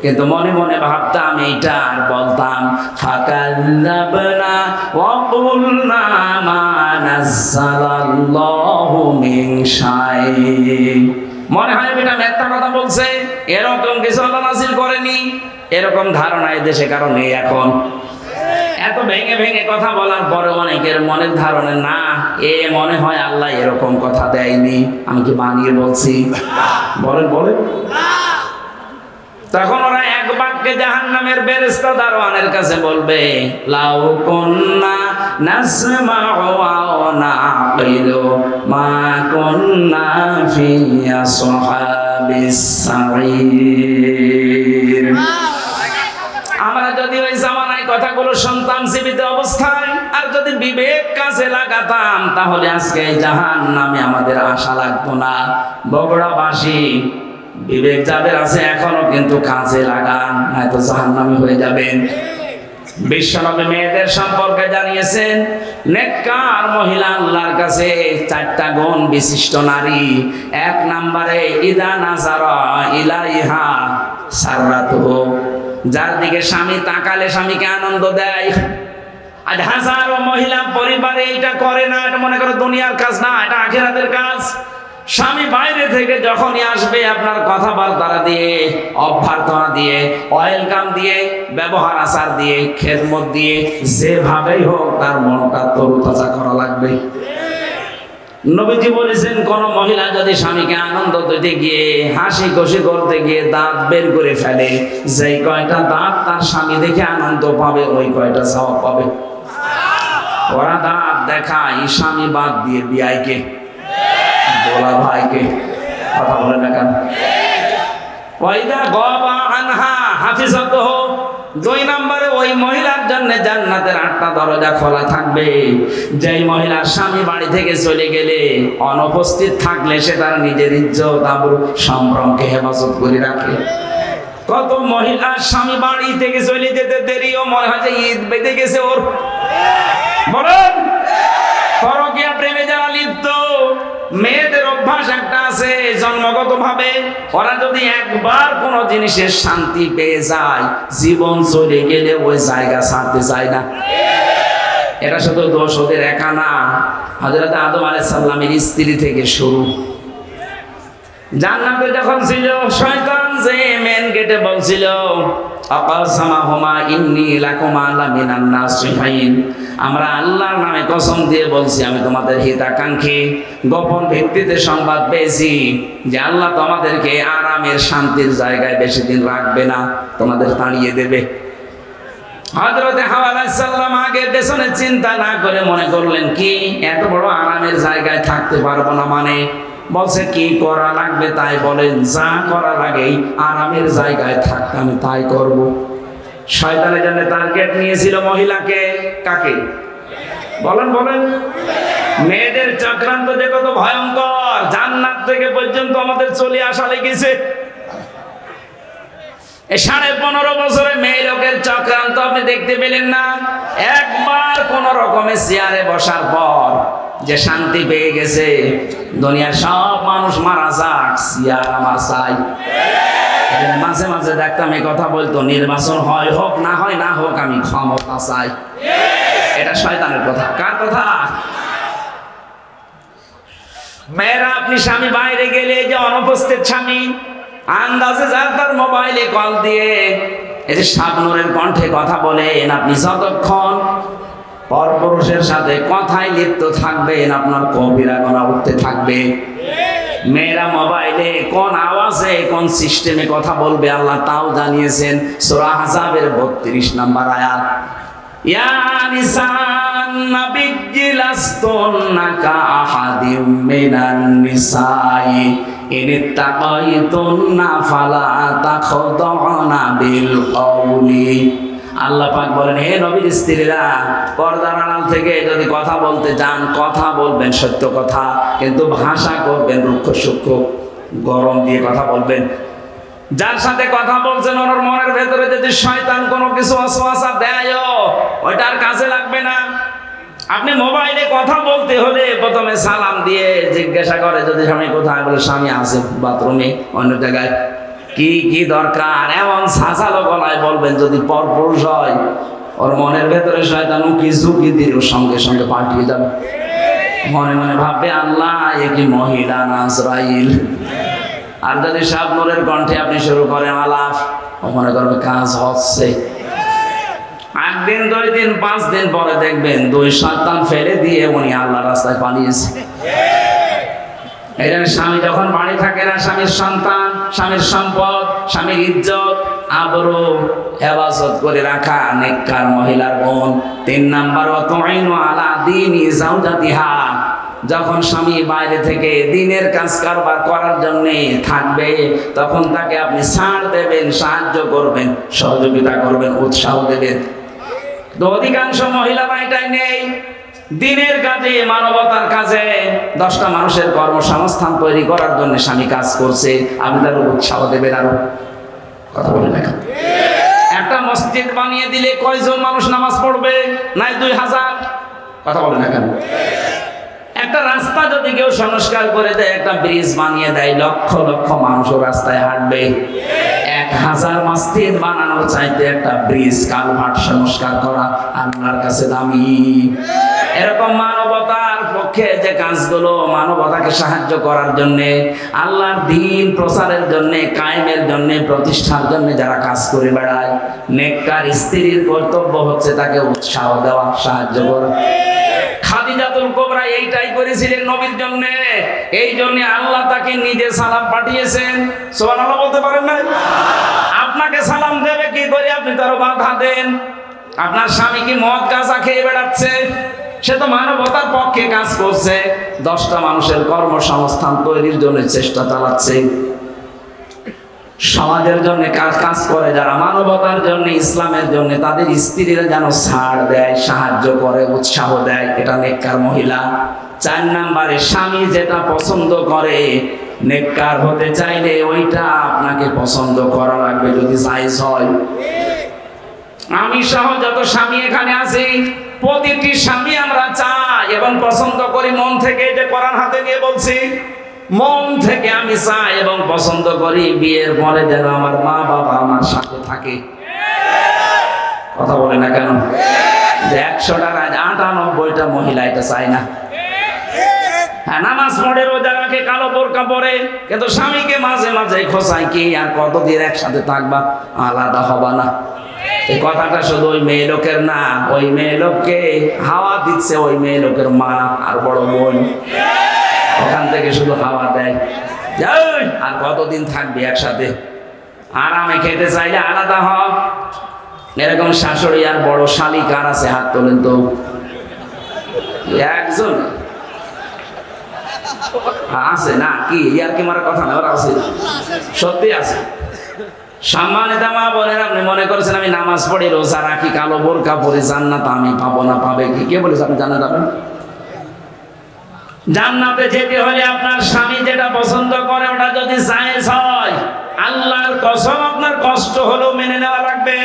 কিন্তু মনে মনে ভাবতাম এইটা আর বলতাম, ফাকাল্লাবনা ওয়া কুলনা মা নাযালাল্লাহু মিন শাইইন। মনে হয় এটা মিথ্যা কথা বলছে, এরকম কিছু আল্লাহ নাযিল করেনি। এরকম ধারণা এই দেশে কারণে এখন এত ভেঙে ভেঙে কথা বলার পরে অনেকের মনের ধারণা না, এ মনে হয় আল্লাহ এরকম কথা দেয়নি, আমি কি বানিয়ে বলছি? বলেন বলেন। তখন ওরা এক বাক্যে জাহান্নামের ফেরেশতা দারোয়ানের কাছে বলবে, লাউ কুন্না নাসমাউ ওয়া নাকিলু মা কুন্না ফি আসহাবিস সাঈর। আমরা যদি ওই জামানায় কথাগুলো শুনতাম জীবিত অবস্থায়, আর যদি বিবেক কাজে লাগাতাম, তাহলে আজকে জাহান্নামে আমাদের আশা লাগতো না। বগুড়াবাসী বিবেক যাদের আছে এখনো কিন্তু কাজে লাগান, নয়তো জাহান্নামী হয়ে যাবেন। বিশ্বনবী মেয়েদের সম্পর্কে জানিয়েছেন, নেককার মহিলা আল্লাহর কাছে 4টা গুণ বিশিষ্ট নারী। 1 নম্বরে ইদা নাজারা ইলাইহা সাররাতুহু, যার দিকে স্বামী তাকালে স্বামীকে আনন্দ দেয়। আর হাজারো মহিলা পরিবারে এটা করে না, এটা মনে করে দুনিয়ার কাজ না, এটা আখিরাতের কাজ। স্বামী বাইরে থেকে যখনই আসবে, আপনার কথাবার্তা দিয়ে, অভ্যর্থনা দিয়ে, ওয়েলকাম দিয়ে, ব্যবহার আচার দিয়ে, খেদমত দিয়ে, যেভাবেই হোক তার মনটা তরুতাজা করা লাগবে। নবীজি বলেছেন, কোন মহিলা যদি স্বামীকে আনন্দ দিতে গিয়ে, হাসি খুশি করতে গিয়ে দাঁত বের করে ফেলে, যেই কয়টা দাঁত তার স্বামী দেখে আনন্দ পাবে, ওই কয়টা সওয়াব পাবে। ওরা দাঁত দেখায় স্বামী বাদ দিয়ে বিয়াইকে, বলা ভাইকে। কথা বলে না কেন? ওয়াইদা গাবা আনহা হাফিজাতুহু, 2 নম্বরে ওই মহিলার জন্য জান্নাতের 8টা দরজা খোলা থাকবে। যেই মহিলার স্বামী বাড়ি থেকে চলে গেলে, অনুপস্থিত থাকলে, সে তার নিজের ইজ্জত আবরু সম্ভ্রমকে হেফাজত করে রাখে। কত মহিলার স্বামী বাড়ি থেকে চলে যেতে দেরিও মনে হয় যে ঈদ বেঁধে গেছে ওর। বলেন, পরকীয়া প্রেমে যারা লিপ্ত, মেয়েদের অভ্যাস একটা আছে জন্মগত ভাবে, ওরা যদি একবার কোনো জিনিসের শান্তি পেয়ে যায়, জীবন চলে গেলে ওই জায়গা ছাড়তে চায় না। এটা শুধু দোষ ওদের একা না, হযরত আদম আলাইহিস সালামের স্ত্রী থেকে শুরু। জান্নাতে যখন ছিল, শয়তান যে মেন গেটে বলছিল, আকাসামাহুমা ইন্নী লাকুমা লামিনান নাসিহিন, আমরা আল্লাহর নামে কসম দিয়ে বলছি, আমি তোমাদের হিতাকাঙ্ক্ষী। গোপন ভিত্তিতে সংবাদ পেয়েছি যে আল্লাহ তোমাদেরকে আরামের শান্তির জায়গায় বেশি দিন রাখবে না, তোমাদের তাড়িয়ে দেবে। হযরতে হাওয়া আলাইহিস সালাম আগে পেছনে চিন্তা না করে মনে করলেন কি এত বড় আরামের জায়গায় থাকতে পারবো না, মানে বলছে কি করা লাগবে তাই বলেন, যা করা লাগে আরামের জায়গায় থাকতে আমি তাই করব। শয়তানের জন্য টার্গেট নিয়েছিল মহিলাকে, কাকে বলেন বলেন? মেয়েদের চক্রান্ত যে কত ভয়ঙ্কর, জান্নাত থেকে পর্যন্ত আমাদের চলে আসা লেগেছে। এই 15.5 বছরে মেয়ে লোকের চক্রান্ত আপনি দেখতে পেলেন না? একবার কোন রকমে চেয়ারে বসার পর যে শান্তি পেয়ে গেছে, দুনিয়ার সব মানুষ মারা যাক, চেয়ার আমার চাই। মাঝে মাঝে দেখতাম এই কথা বলতো, নির্বাচন হয় হোক না হয় না হোক আমি ক্ষমতা চাই। এটা শয়তানের কথা। কার কথা? মেয়েরা, আপনি স্বামী বাইরে গেলে যে অনুপস্থিত স্বামী আন্দাজে যার তার মোবাইলে কল দিয়ে এই যে শাবনূরের কণ্ঠে কথা বলেন, আপনি যতক্ষণ পরপুরুষের সাথে কথায় লিপ্ত থাকবেন আপনার কবিরা গুনাহ উঠতে থাকবে। মেয়েরা মোবাইলে কোন আওয়াজে কোন সিস্টেমে কথা বলবে আল্লাহ তাও জানিয়েছেন সূরা আহজাবের 32 নম্বর আয়াত। ইয়া নিসান নাবিয়্যি লাস্তুন্না কাআহাদিম মিনান নিসাই ইনিত্তাকাইতুন্না ফালা তাখদাউনা বিল কওলি। আল্লাহ পাক বলেন, হে নবীর স্ত্রীরা, পর্দার আড়াল থেকে যদি কথা বলতে যান, কথা বলবেন সত্য কথা, কিন্তু ভাষা করবেন রুক্ষ সূক্ষ্ম, গরম দিয়ে কথা বলবেন। যার সাথে কথা বলছেন ওর মনের ভেতরে যদি শয়তান কোনো কিছু ওয়াসওয়াসা দেয়, ওইটার কাজে লাগবে না। আপনি মোবাইলে কথা বলতে হলে প্রথমে সালাম দিয়ে জিজ্ঞাসা করে, যদি স্বামী কোথায়, বলে স্বামী আছে বাথরুমে অন্য জায়গায়, কি কি দরকার, এমন সাজালো গলায় বলবেন। যদি পরপুরুষ হয় ওর মনের ভেতরে শয়তান উকি ঝুঁকি দিয়ে ওর সঙ্গে সঙ্গে পাঠিয়ে যাবে। মনে মনে ভাববে, আল্লাহ এ কি মহিলা না আজরাইল। আর যদি শাবনূরের কণ্ঠে আপনি শুরু করেন আলাপ, মনে করবে কাজ হচ্ছে। একদিন 2 দিন 5 দিন পরে দেখবেন 2 শয়তান ফেলে দিয়ে উনি আল্লাহর রাস্তায় পালিয়েছে। এই জন্য স্বামী যখন বাড়ি থাকে না, স্বামীর সন্তান, স্বামীর সম্পদ, স্বামীর ইজ্জত আবরু হেফাজত করে রাখা নেককার মহিলার গুণ। 3 নাম্বার, ওয়াতুইনু আলা দীনি যাওজাতিহা। যখন স্বামী বাইরে থেকে দিনের কাজ কারবার করার জন্য থাকবে, তখন তাকে আপনি ছাড় দেবেন, সাহায্য করবেন, সহযোগিতা করবেন, উৎসাহ দেবেন। তো অধিকাংশ মহিলারা এটাই নেই। দিনের কাজে, মানবতার কাজে 10টা মানুষের কর্মসংস্থান তৈরি করার জন্য স্বামী কাজ করছে, আপনি তার উৎসাহ দেবেন। আরো কথা বলেন না? একটা মসজিদ বানিয়ে দিলে কয়জন মানুষ নামাজ পড়বে? নাই 2000। কথা বলেন না কেন? একটা রাস্তা যদি কেউ সংস্কার করে দেয়, একটা ব্রিজ বানিয়ে দেয়, লক্ষ লক্ষ মানুষ রাস্তায় হাঁটবে। 1000 মসজিদ বানানোর চাইতে একটা ব্রিজ কালভার্ট সংস্কার করা আল্লাহর কাছে দামি। এরকম মানবতার পক্ষে যে কাজগুলো, মানবতাকে সাহায্য করার জন্য, আল্লাহর দ্বীন প্রচারের জন্য, কায়েমের জন্য, প্রতিষ্ঠার জন্য যারা কাজ করে বেড়ায়, নেককার স্ত্রীর কর্তব্য হচ্ছে তাকে উৎসাহ দেওয়া, সাহায্য করা। খাদিজাতুল কুবরা এইটাই করেছিলেন নবীর জন্য। এই জন্য আল্লাহ তাকে নিজে সালাম পাঠিয়েছেন। সুবহানাল্লাহ বলতে পারেন না? আপনাকে সালাম দেবে কি করে? আপনি তার বাধা দেন। আপনার স্বামী কি মদ গাঁজা খেয়ে বেড়াচ্ছে? সে তো মানবতার পক্ষে কাজ করছে, 10টা মানুষের কর্মসংস্থান তৈরির জন্য চেষ্টা চালাচ্ছে। সমাজের জন্য কাজ করে যারা, মানবতার জন্য, ইসলামের জন্য, তাদের স্ত্রীরা যেন ছাড় দেয়, সাহায্য করে, উৎসাহ দেয়, এটা নেককার মহিলা। 4 নাম্বারে, স্বামী যেটা পছন্দ করে, নেককার হতে চাইলে ওইটা আপনাকে পছন্দ করা লাগবে যদি জায়েজ হয়। আমি সহ যত স্বামী এখানে আছি, প্রতিটি স্বামী আমরা চাই এবং পছন্দ করি মন থেকে। যে কোরআন হাতে নিয়ে বলছি, মন থেকে আমি চাই এবং পছন্দ করি বিয়ের পরে যেন আমার মা বাবা আমার সাথে থাকে। কথা বলে না কেন? 100টার 98টা মহিলা এটা চায় না। হ্যাঁ, নামাজ পড়ে, রোজা রাখে, কালো বোরকা পরে, কিন্তু স্বামীকে মাঝে মাঝে খোঁচায় কি আর কতদিন একসাথে থাকবা, আলাদা হবা না। এই কথাটা শুধু ওই মেয়ে লোকের না, ওই মেয়ে লোককে হাওয়া দিচ্ছে ওই মেয়ে লোকের মা আর বড় বোন। ওখান থেকে শুধু হাওয়া দেয়, আর কতদিন থাকবি একসাথে। আরামে খেতে চাইলে আলাদা হ, এরকম শাশুড়ি আর বড় শালি কার আছে? হাত তোলেন তো। একজন আছে না? কি ইয়ার কি মারা কথা না? ওরা আছে, সত্যি আছে। সম্মানিত মা বোনেরা, আপনি মনে করছেন আমি নামাজ পড়ি, রোজা রাখি, কালো বোরকা পরে জান্নাত আমি পাবো না? পাবে কি? কে বলেছে আপনি জান্নাত পাবেন? জান্নাতে যেতে হলে আপনার স্বামী যেটা পছন্দ করে ওটা যদি জায়েজ হয়, আল্লাহর কসম আপনার কষ্ট হলেও মেনে নেওয়া লাগবে।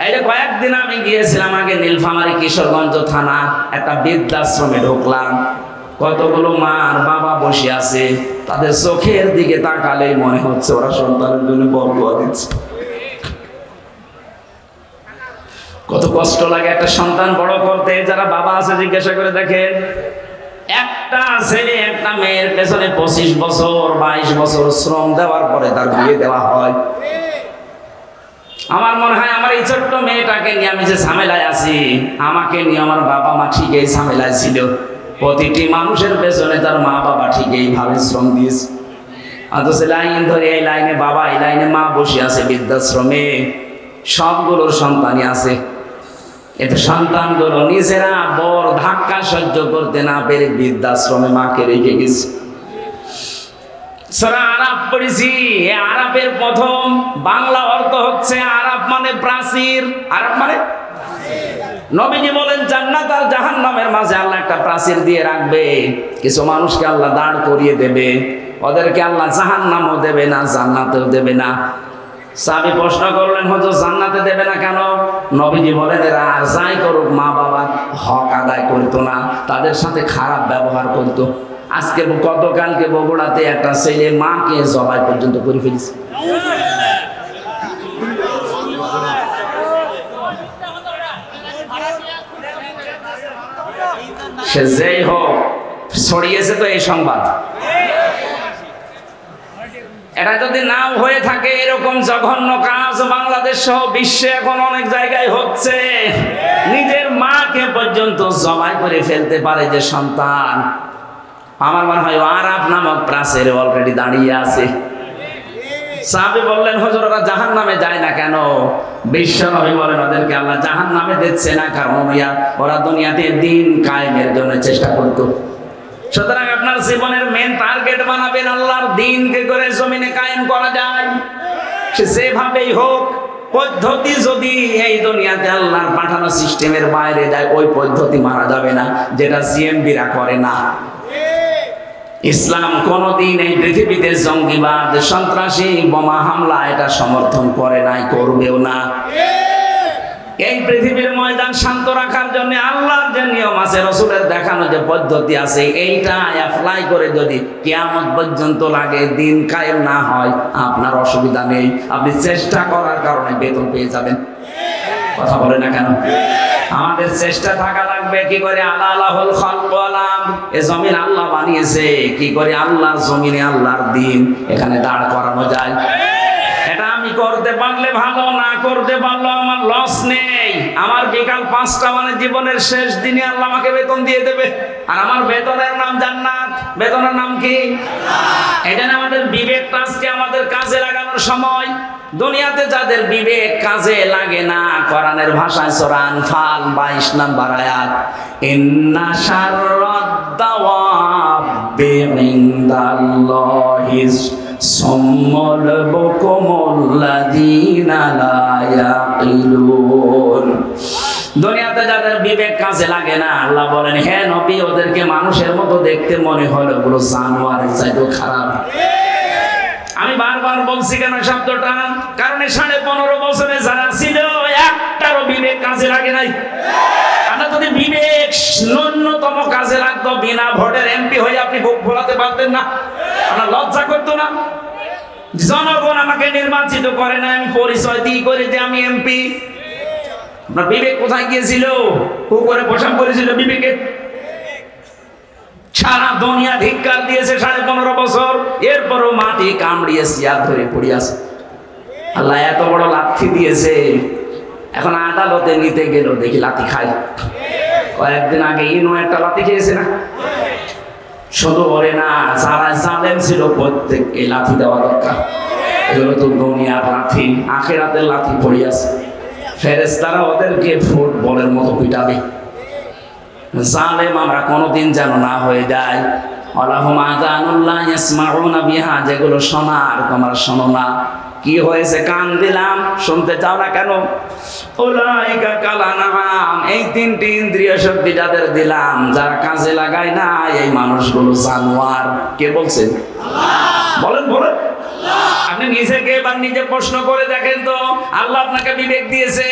এই যে কয়েকদিন আমি গিয়েছিলাম আগে নীলফামারী কিশোরগঞ্জ থানা, একটা বৃদ্ধাশ্রমে ঢুকলাম। কতগুলো মা আর বাবা বসে আছে, তাদের চোখের দিকে তাকালেই মনে হচ্ছে ওরা সন্তানের জন্য বরদোয়া দিচ্ছে। কত কষ্ট লাগে একটা সন্তান বড় করতে। যারা বাবা আছে জিজ্ঞাসা করে দেখেন, একটা ছেলে একটা মেয়ের পেছনে 25 বছর 22 বছর শ্রম দেওয়ার পরে তার বিয়ে দেওয়া হয়। আমার মনে হয় আমার এই ছোট্ট মেয়েটাকে নিয়ে আমি যে ঝামেলায় আছি, আমাকে নিয়ে আমার বাবা মা ঠিক এই ঝামেলায় ছিল। প্রতিটি মানুষের পেছনে তার মা বাবা ঠিক এইভাবে শ্রম দিয়েছে। অথচ লাইন ধরে এই লাইনে বাবা, এই লাইনে মা বসে আছে বৃদ্ধাশ্রমে, সবগুলোর সন্তানই আছে। এতে সন্তানগুলো নিজেরা বড় ধাক্কা সহ্য করতে না পেরে বৃদ্ধাশ্রমে মাকে রেখে গেছে। সূরা আরাফ পড়েছি। এই আরাফের প্রথম বাংলা অর্থ হচ্ছে আরাফ মানে প্রাচীর। আরাফ মানে নবীজি বলেন জান্নাত আর জাহান্নামের মাঝে আল্লাহ একটা প্রাচীর দিয়ে রাখবে। কিছু মানুষকে আল্লাহ দাঁড় করিয়ে দেবে, ওদেরকে আল্লাহ জাহান্নামও দেবে না, জান্নাতেও দেবে না। সাহাবী প্রশ্ন করলেন, হুজুর জান্নাতে দেবে না কেন? নবীজি বলেন এরা আর যাই করুক মা বাবার হক আদায় করতো না, তাদের সাথে খারাপ ব্যবহার করতো। আজকে গতকালকে বগুড়াতে একটা ছেলে মাকে জবাই পর্যন্ত করে ফেলেছে। সে যেই হোক, ছড়িয়েছে তো এই সংবাদ। এটা যদি নাও হয়ে থাকে, এরকম জঘন্য কাজ বাংলাদেশ সহ বিশ্বে এখন অনেক জায়গায় হচ্ছে। নিজের মাকে পর্যন্ত জবাই করে ফেলতে পারে যে সন্তান। আমার মনে হয় আরাফ নামক প্রাচীরে অলরেডি দাঁড়িয়ে আছে। সাহাবী বললেন, হুজুর ওরা জাহান্নামে যায় না কেন? বিশ্বনবী বলেন ওদেরকে আল্লাহ জাহান্নামে দিচ্ছে না কারণ ওরা দুনিয়াতে দিন কায়েমের জন্য চেষ্টা করত। সুতরাং আপনার জীবনের মেন টার্গেট বানাবেন আল্লাহর দিনকে করে জমিনে কায়েম করা যায়, সে যেভাবেই হোক। পদ্ধতি যদি এই দুনিয়াতে আল্লাহর পাঠানো সিস্টেমের বাইরে যায়, ওই পদ্ধতি মারা যাবে না, যেটা সিএমবিরা করে না। ইসলাম কোনদিন এই পৃথিবীতে জঙ্গিবাদ, সন্ত্রাসী, বোমা হামলা এটা সমর্থন করে নাই, করবেও না। এই পৃথিবীর ময়দান শান্ত রাখার জন্য আল্লাহর যে নিয়ম আছে, রাসূলের দেখানো যে পদ্ধতি আছে, এইটা অ্যাপ্লাই করে যদি কিয়ামত পর্যন্ত লাগে, দিন কায়েম না হয়, আপনার অসুবিধা নেই, আপনি চেষ্টা করার কারণে বেতন পেয়ে যাবেন। কথা বলে না কেন? আমাদের চেষ্টা থাকা লাগবে কি করে আলাহুল খালক ওয়াল আমর, এই জমিন আল্লাহ বানিয়েছে, কি করে আল্লাহর জমিনে আল্লাহর দিন এখানে দাঁড় করানো যায়। এটা আমি করতে পারলে ভালো, না করতে পারলে আমার লস নেই। আমার বিকাল 5টা মানে জীবনের শেষ দিনে আল্লাহ আমাকে বেতন দিয়ে দেবে, আর আমার বেতনের নাম জান্নাত। বেতনের নাম কি? এখানে আমাদের বিবেকটা আজকে আমাদের কাজে লাগানোর সময়। দুনিয়াতে যাদের বিবেক কাজে লাগে না, কোরআনের ভাষায় সূরা আনফাল 22 নম্বর আয়াত, ইন্না শাররাদ দাওয়াবি ইনদাল্লাহিস সুম্মুল বুকুমুল্লাযীনা লা ইয়াকিলুন। দুনিয়াতে যাদের বিবেক কাজে লাগে না, আল্লাহ বলেন হে নবী ওদেরকে মানুষের মতো দেখতে মনে হলো, ওগুলো জানোয়ারের চাইতেও খারাপ। আমি বারবার বলছি কেন শব্দটা, কারণ 15.5 বছরে যারা ছিল একটারও বিবেক কাজে লাগে নাই। আমরা যদি বিবেক ন্যূনতম কাজে লাগতো, বিনা ভোটের এমপি হয়ে আপনি ভোট ফোলাতে পারতেন না? আপনার লজ্জা করতো না? জনগণ আমাকে নির্বাচিত করে না, আমি পরিচয় দিই করে যে আমি এমপি। আপনার বিবেক কোথায় গিয়েছিল? পুকুরে পোশাক করেছিল বিবেকে? সারা দুনিয়া ধিক্কার দিয়েছে 15.5 বছর, এরপরও মাটি কামড়িয়ে চেয়ার ধরে পড়ে আছে। আল্লাহ এত বড় লাথি দিয়েছে, এখন আদালতে নিতে গেল দেখি লাথি খায়। কয়েকদিন আগে ইনো একটা লাথি খেয়েছে না? শুধু বলে না, যারা জালেম ছিল প্রত্যেককে লাথি দেওয়া দরকার। এগুলো তো দুনিয়ার লাথি, আখিরাতের লাথি পড়ে আছে। ফেরেশতারা ওদেরকে ফুটবলের মতো পিটাবে। জালেম আমরা কোনোদিন যেন না হয়ে যায়। আল্লাহুম আযানুল্লাহ ইয়াসমাউনা বিহা, যেগুলো শোনার তোমরা শোনো না। কি হয়েছে? কান দিলাম, শুনতে চাও না কেন? উলাইকা কালানাম, এই তিনটি ইন্দ্রিয় শক্তি যাদের দিলাম, যারা কাজে লাগায় না, এই মানুষগুলো জানোয়ার। কে বলছেন? আল্লাহ। বলেন বলেন। আপনি নিজেকে এবার নিজে প্রশ্ন করে দেখেন তো, আল্লাহ আপনাকে বিবেক দিয়েছে,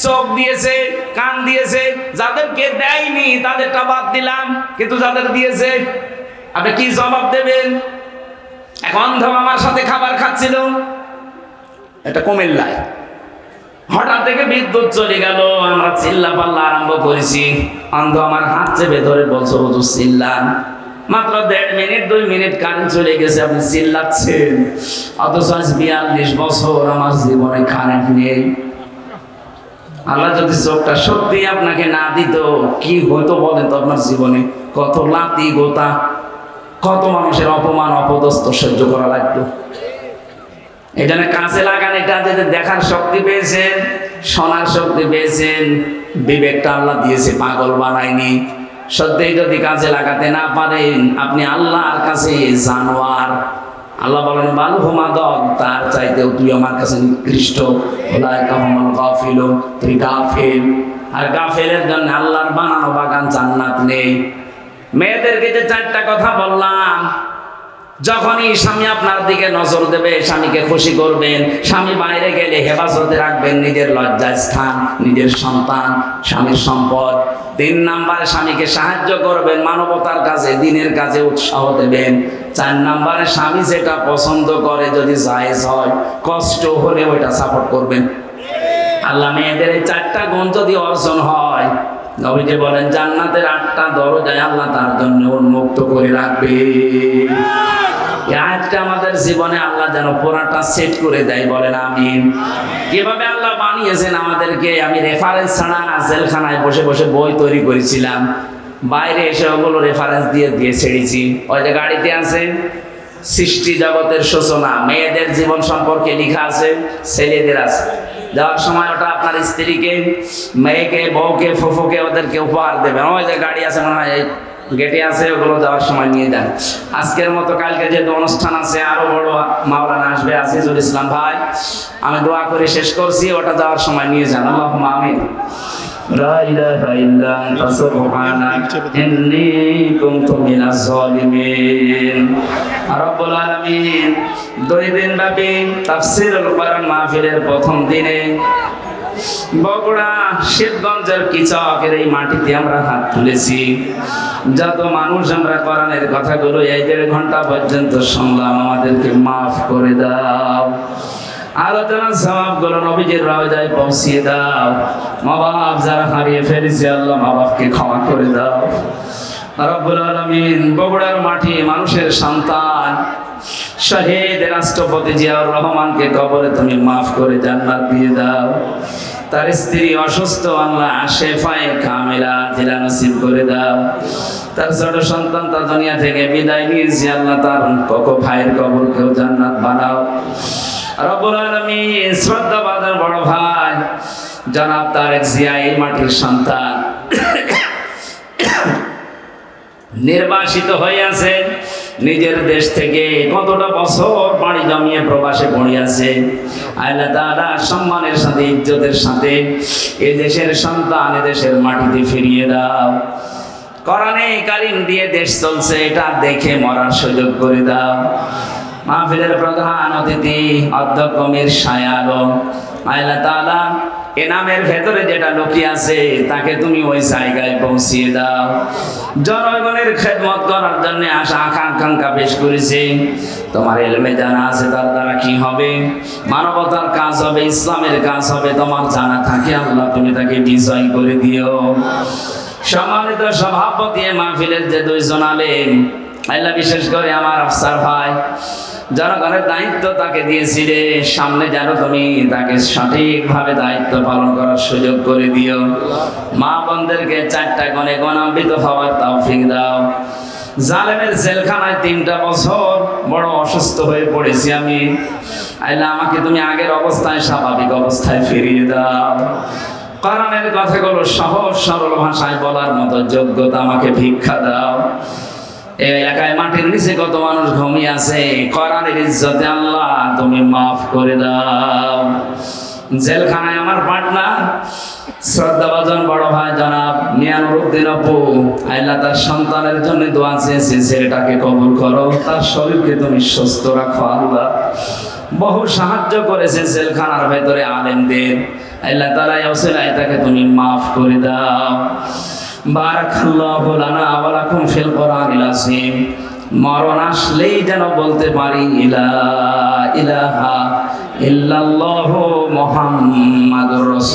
চোখ দিয়েছে, কান দিয়েছে, যাদেরকে দেয়নি তাদেরটা বাদ দিলাম, কিন্তু যাদের দিয়েছে আপনি কি জবাব দেবেন? এক অন্ধ আমার সাথে খাবার খাচ্ছিল, এটা কুমিল্লায়। হঠাৎ থেকে বিদ্যুৎ চলে গেল, আমরা চিল্লা পাল্লা আরম্ভ করেছি। অন্ধ আমার হাত চেপে ধরে বলছো হুজুর চিল্লান। মাত্র 1.5 মিনিট 2 মিনিট কারেন্ট চলে গেছে, আপনি চিল্লাচ্ছেন। অথচ আজ 42 বছর আমার জীবনে কারেন্ট নেই। আল্লাহ যদি চোখটা সত্যি আপনাকে না দিত, কি হতো বলেন তো আপনার জীবনে? কত লাতি গোতা, কত মানুষের অপমান অপদস্থ সহ্য করা লাগতো। এই জন্য কাজে লাগান। এটা যদি দেখার শক্তি পেয়েছেন, শোনার শক্তি পেয়েছেন, বিবেকটা আল্লাহ দিয়েছে, পাগল বানায়নি। সত্যি যদি কাজে লাগাতে না পারেন, আপনি আল্লাহর কাছে জানোয়ার। আল্লাহ বলেন বাল হুমা দল, তার চাইতেও তুই আমার কাছে নিকৃষ্ট। উলাইকা হুমুল গাফিলুন, তুই গাফিল। আর গাফিলের জন্য আল্লাহর বানানো বাগান জান্নাত নেই। মেয়েদেরকে যে 4টা কথা বললাম, যখনই স্বামী আপনার দিকে নজর দেবে, স্বামীকে খুশি করবেন। স্বামী বাইরে গেলে হেফাজতে রাখবেন নিজের লজ্জাস্থান, নিজের সন্তান, স্বামীর সম্পদ। 3 নাম্বারে স্বামীকে সাহায্য করবেন, মানবতার কাজে, দিনের কাজে উৎসাহ দেবেন। 4 নাম্বারে স্বামী যেটা পছন্দ করে, যদি জায়েজ হয়, কষ্ট হলে ওইটা সাপোর্ট করবেন। আল্লাহ মেয়েদের এই 4টা গুণ যদি অর্জন হয়, নবীজি বলেন জান্নাতের 8টা দরজায় আল্লাহ তার জন্য উন্মুক্ত করে রাখবে। আজকে আমাদের জীবনে আল্লাহ যেন পুরাটা সেট করে দেয়, বলেন আমিন। কিভাবে আল্লাহ বানিয়েছেন আমাদেরকে, আমি রেফারেন্স ছাড়া জেলখানায় বসে বসে বই তৈরি করেছিলাম। বাইরে এসে ওগুলো রেফারেন্স দিয়ে দিয়ে ছেড়েছি। ওই যে গাড়িতে আছে সৃষ্টি জগতের সূচনা, মেয়েদের জীবন সম্পর্কে লেখা আছে, ছেলেদের আছে। যাওয়ার সময় ওটা আপনার স্ত্রীকে, মেয়েকে, বউকে, ফুফুকে ওদেরকে উপহার দেবেন। ওই যে গাড়ি আছে মনে হয় গেটে আছে, ওগুলো যাওয়ার সময় নিয়ে যান। আজকের মতো কালকে যেহেতু অনুষ্ঠান আছে, আরো বড় মাওলানা আসবে, আজিজুল ইসলাম ভাই, আমি দোয়া করে শেষ করছি, ওটা যাওয়ার সময় নিয়ে যান। আল্লাহুম্মা আমিন। লা ইলাহা ইল্লা আনতা সুবহানাকা ইন্নী কুনতু মিনাজ জালিমিন। রব্বুল আলামিন 2 দিন ব্যাপী তাফসীরুল কোরআন মাহফিলের প্রথম দিনে বগুড়া শিবগঞ্জের কিচকের এই মাটিতে আমরা হাত তুলেছি। যত মানুষ আমরা কোরআনের কথাগুলো এই 1.5 ঘন্টা পর্যন্ত শুনলাম, আমাদেরকে মাফ করে দাও। আলোচনার সওয়াবগুলো নবীজির রওজায় পৌঁছিয়ে দাও। মা বাপ যারা হারিয়ে ফেলেছে, আল্লাহ মা বাপকে ক্ষমা করে দাও। রব্বুল আলামিন বগুড়ার মাটি মানুষের সন্তান শহীদ রাষ্ট্রপতি জিয়াউর রহমানকে কবরে তুমি মাফ করে জান্নাত দিয়ে দাও। তার স্ত্রী অসুস্থ, আল্লাহ শেফায়ে কামিলা দিলা নসিব করে দাও। তার ছোট সন্তান তার দুনিয়া থেকে বিদায় নিয়েছে, আল্লাহ তার কোকো ভাইয়ের কবরকেও জান্নাত বানাও। রব্বুল আলামিন শ্রদ্ধাবাদের বড় ভাই জনাব তারেক জিয়া এই মাটির সন্তান, নির্বাসিত হয়ে আছে নিজের দেশ থেকে, কতটা বছর পাড়ি জমিয়ে প্রবাসে পড়ে আছে। আল্লাহ তাআলা সম্মানের সাথে, ইজ্জতের সাথে এই দেশের সন্তান এ দেশের মাটিতে ফিরিয়ে দাও। কোরআনে কারীম দিয়ে দেশ চলছে, এটা দেখে মরার সুযোগ করে দাও। মাহফিলের প্রধান অতিথি অধ্যক্ষ মীর শাহ আলম, আল্লাহ তাআলা এনামের ভেতরে যেটা লুকিয়ে আছে তাকে তুমি ওই জায়গায় পৌঁছিয়ে দাও। জনগণের খেদমত করার জন্য আশা আকাঙ্ক্ষা পেশ করেছে, তোমার ইলমে জানা আছে তার দ্বারা কি হবে, মানবতার কাজ হবে, ইসলামের কাজ হবে, তোমার জানা থাকে আল্লাহ তুমি তাকে বিজয় করে দিও। সম্মানিত সভাপতি মাহফিলের যে 2 জন আলেম, আল্লাহ বিশেষ করে আমার আফসার ভাই, জনগণের দায়িত্ব তাকে দিয়েছিলে, সামনে যেন তুমি তাকে সঠিকভাবে দায়িত্ব পালন করার সুযোগ করে দিও। মা বোনদেরকে 4টা গুণে গুণান্বিত হওয়ার তৌফিক দাও। জালেমের জেলখানায় 3টা বছর বড় অসুস্থ হয়ে পড়েছি আমি। আল্লাহ আমাকে তুমি আগের অবস্থায় স্বাভাবিক অবস্থায় ফিরিয়ে দাও। কোরআনের কথাগুলো সহজ সরল ভাষায় বলার মতো যোগ্যতা আমাকে ভিক্ষা দাও। এই এলাকায় মাটির নিচে কত মানুষ ঘুমিয়ে আছে, কোরআনের ইজ্জতে আল্লাহ তুমি মাফ করে দাও। জেলখানায় আমার পার্টনার শ্রদ্ধাভাজন বড় ভাই জনাব মিয়া নুরুদ্দিন আপু, আল্লাহ তার সন্তানের জন্য দোয়া চেয়েছে, ছেলেটাকে কবুল করো, তার শরীরকে তুমি সুস্থ রাখো আল্লাহ। বহু সাহায্য করেছে জেলখানার ভেতরে আলেমদের, আল্লাহ তাআলা এই ওসিলায় তাকে তুমি মাফ করে দাও। বারাকাল্লাহু লানা ওয়া লাকুম ফিল কোরআনিল আযীম। মরণ আসলেই যেন বলতে পারি লা ইলাহা ইল্লাল্লাহু মুহাম্মাদুর রাসূলুল্লাহ।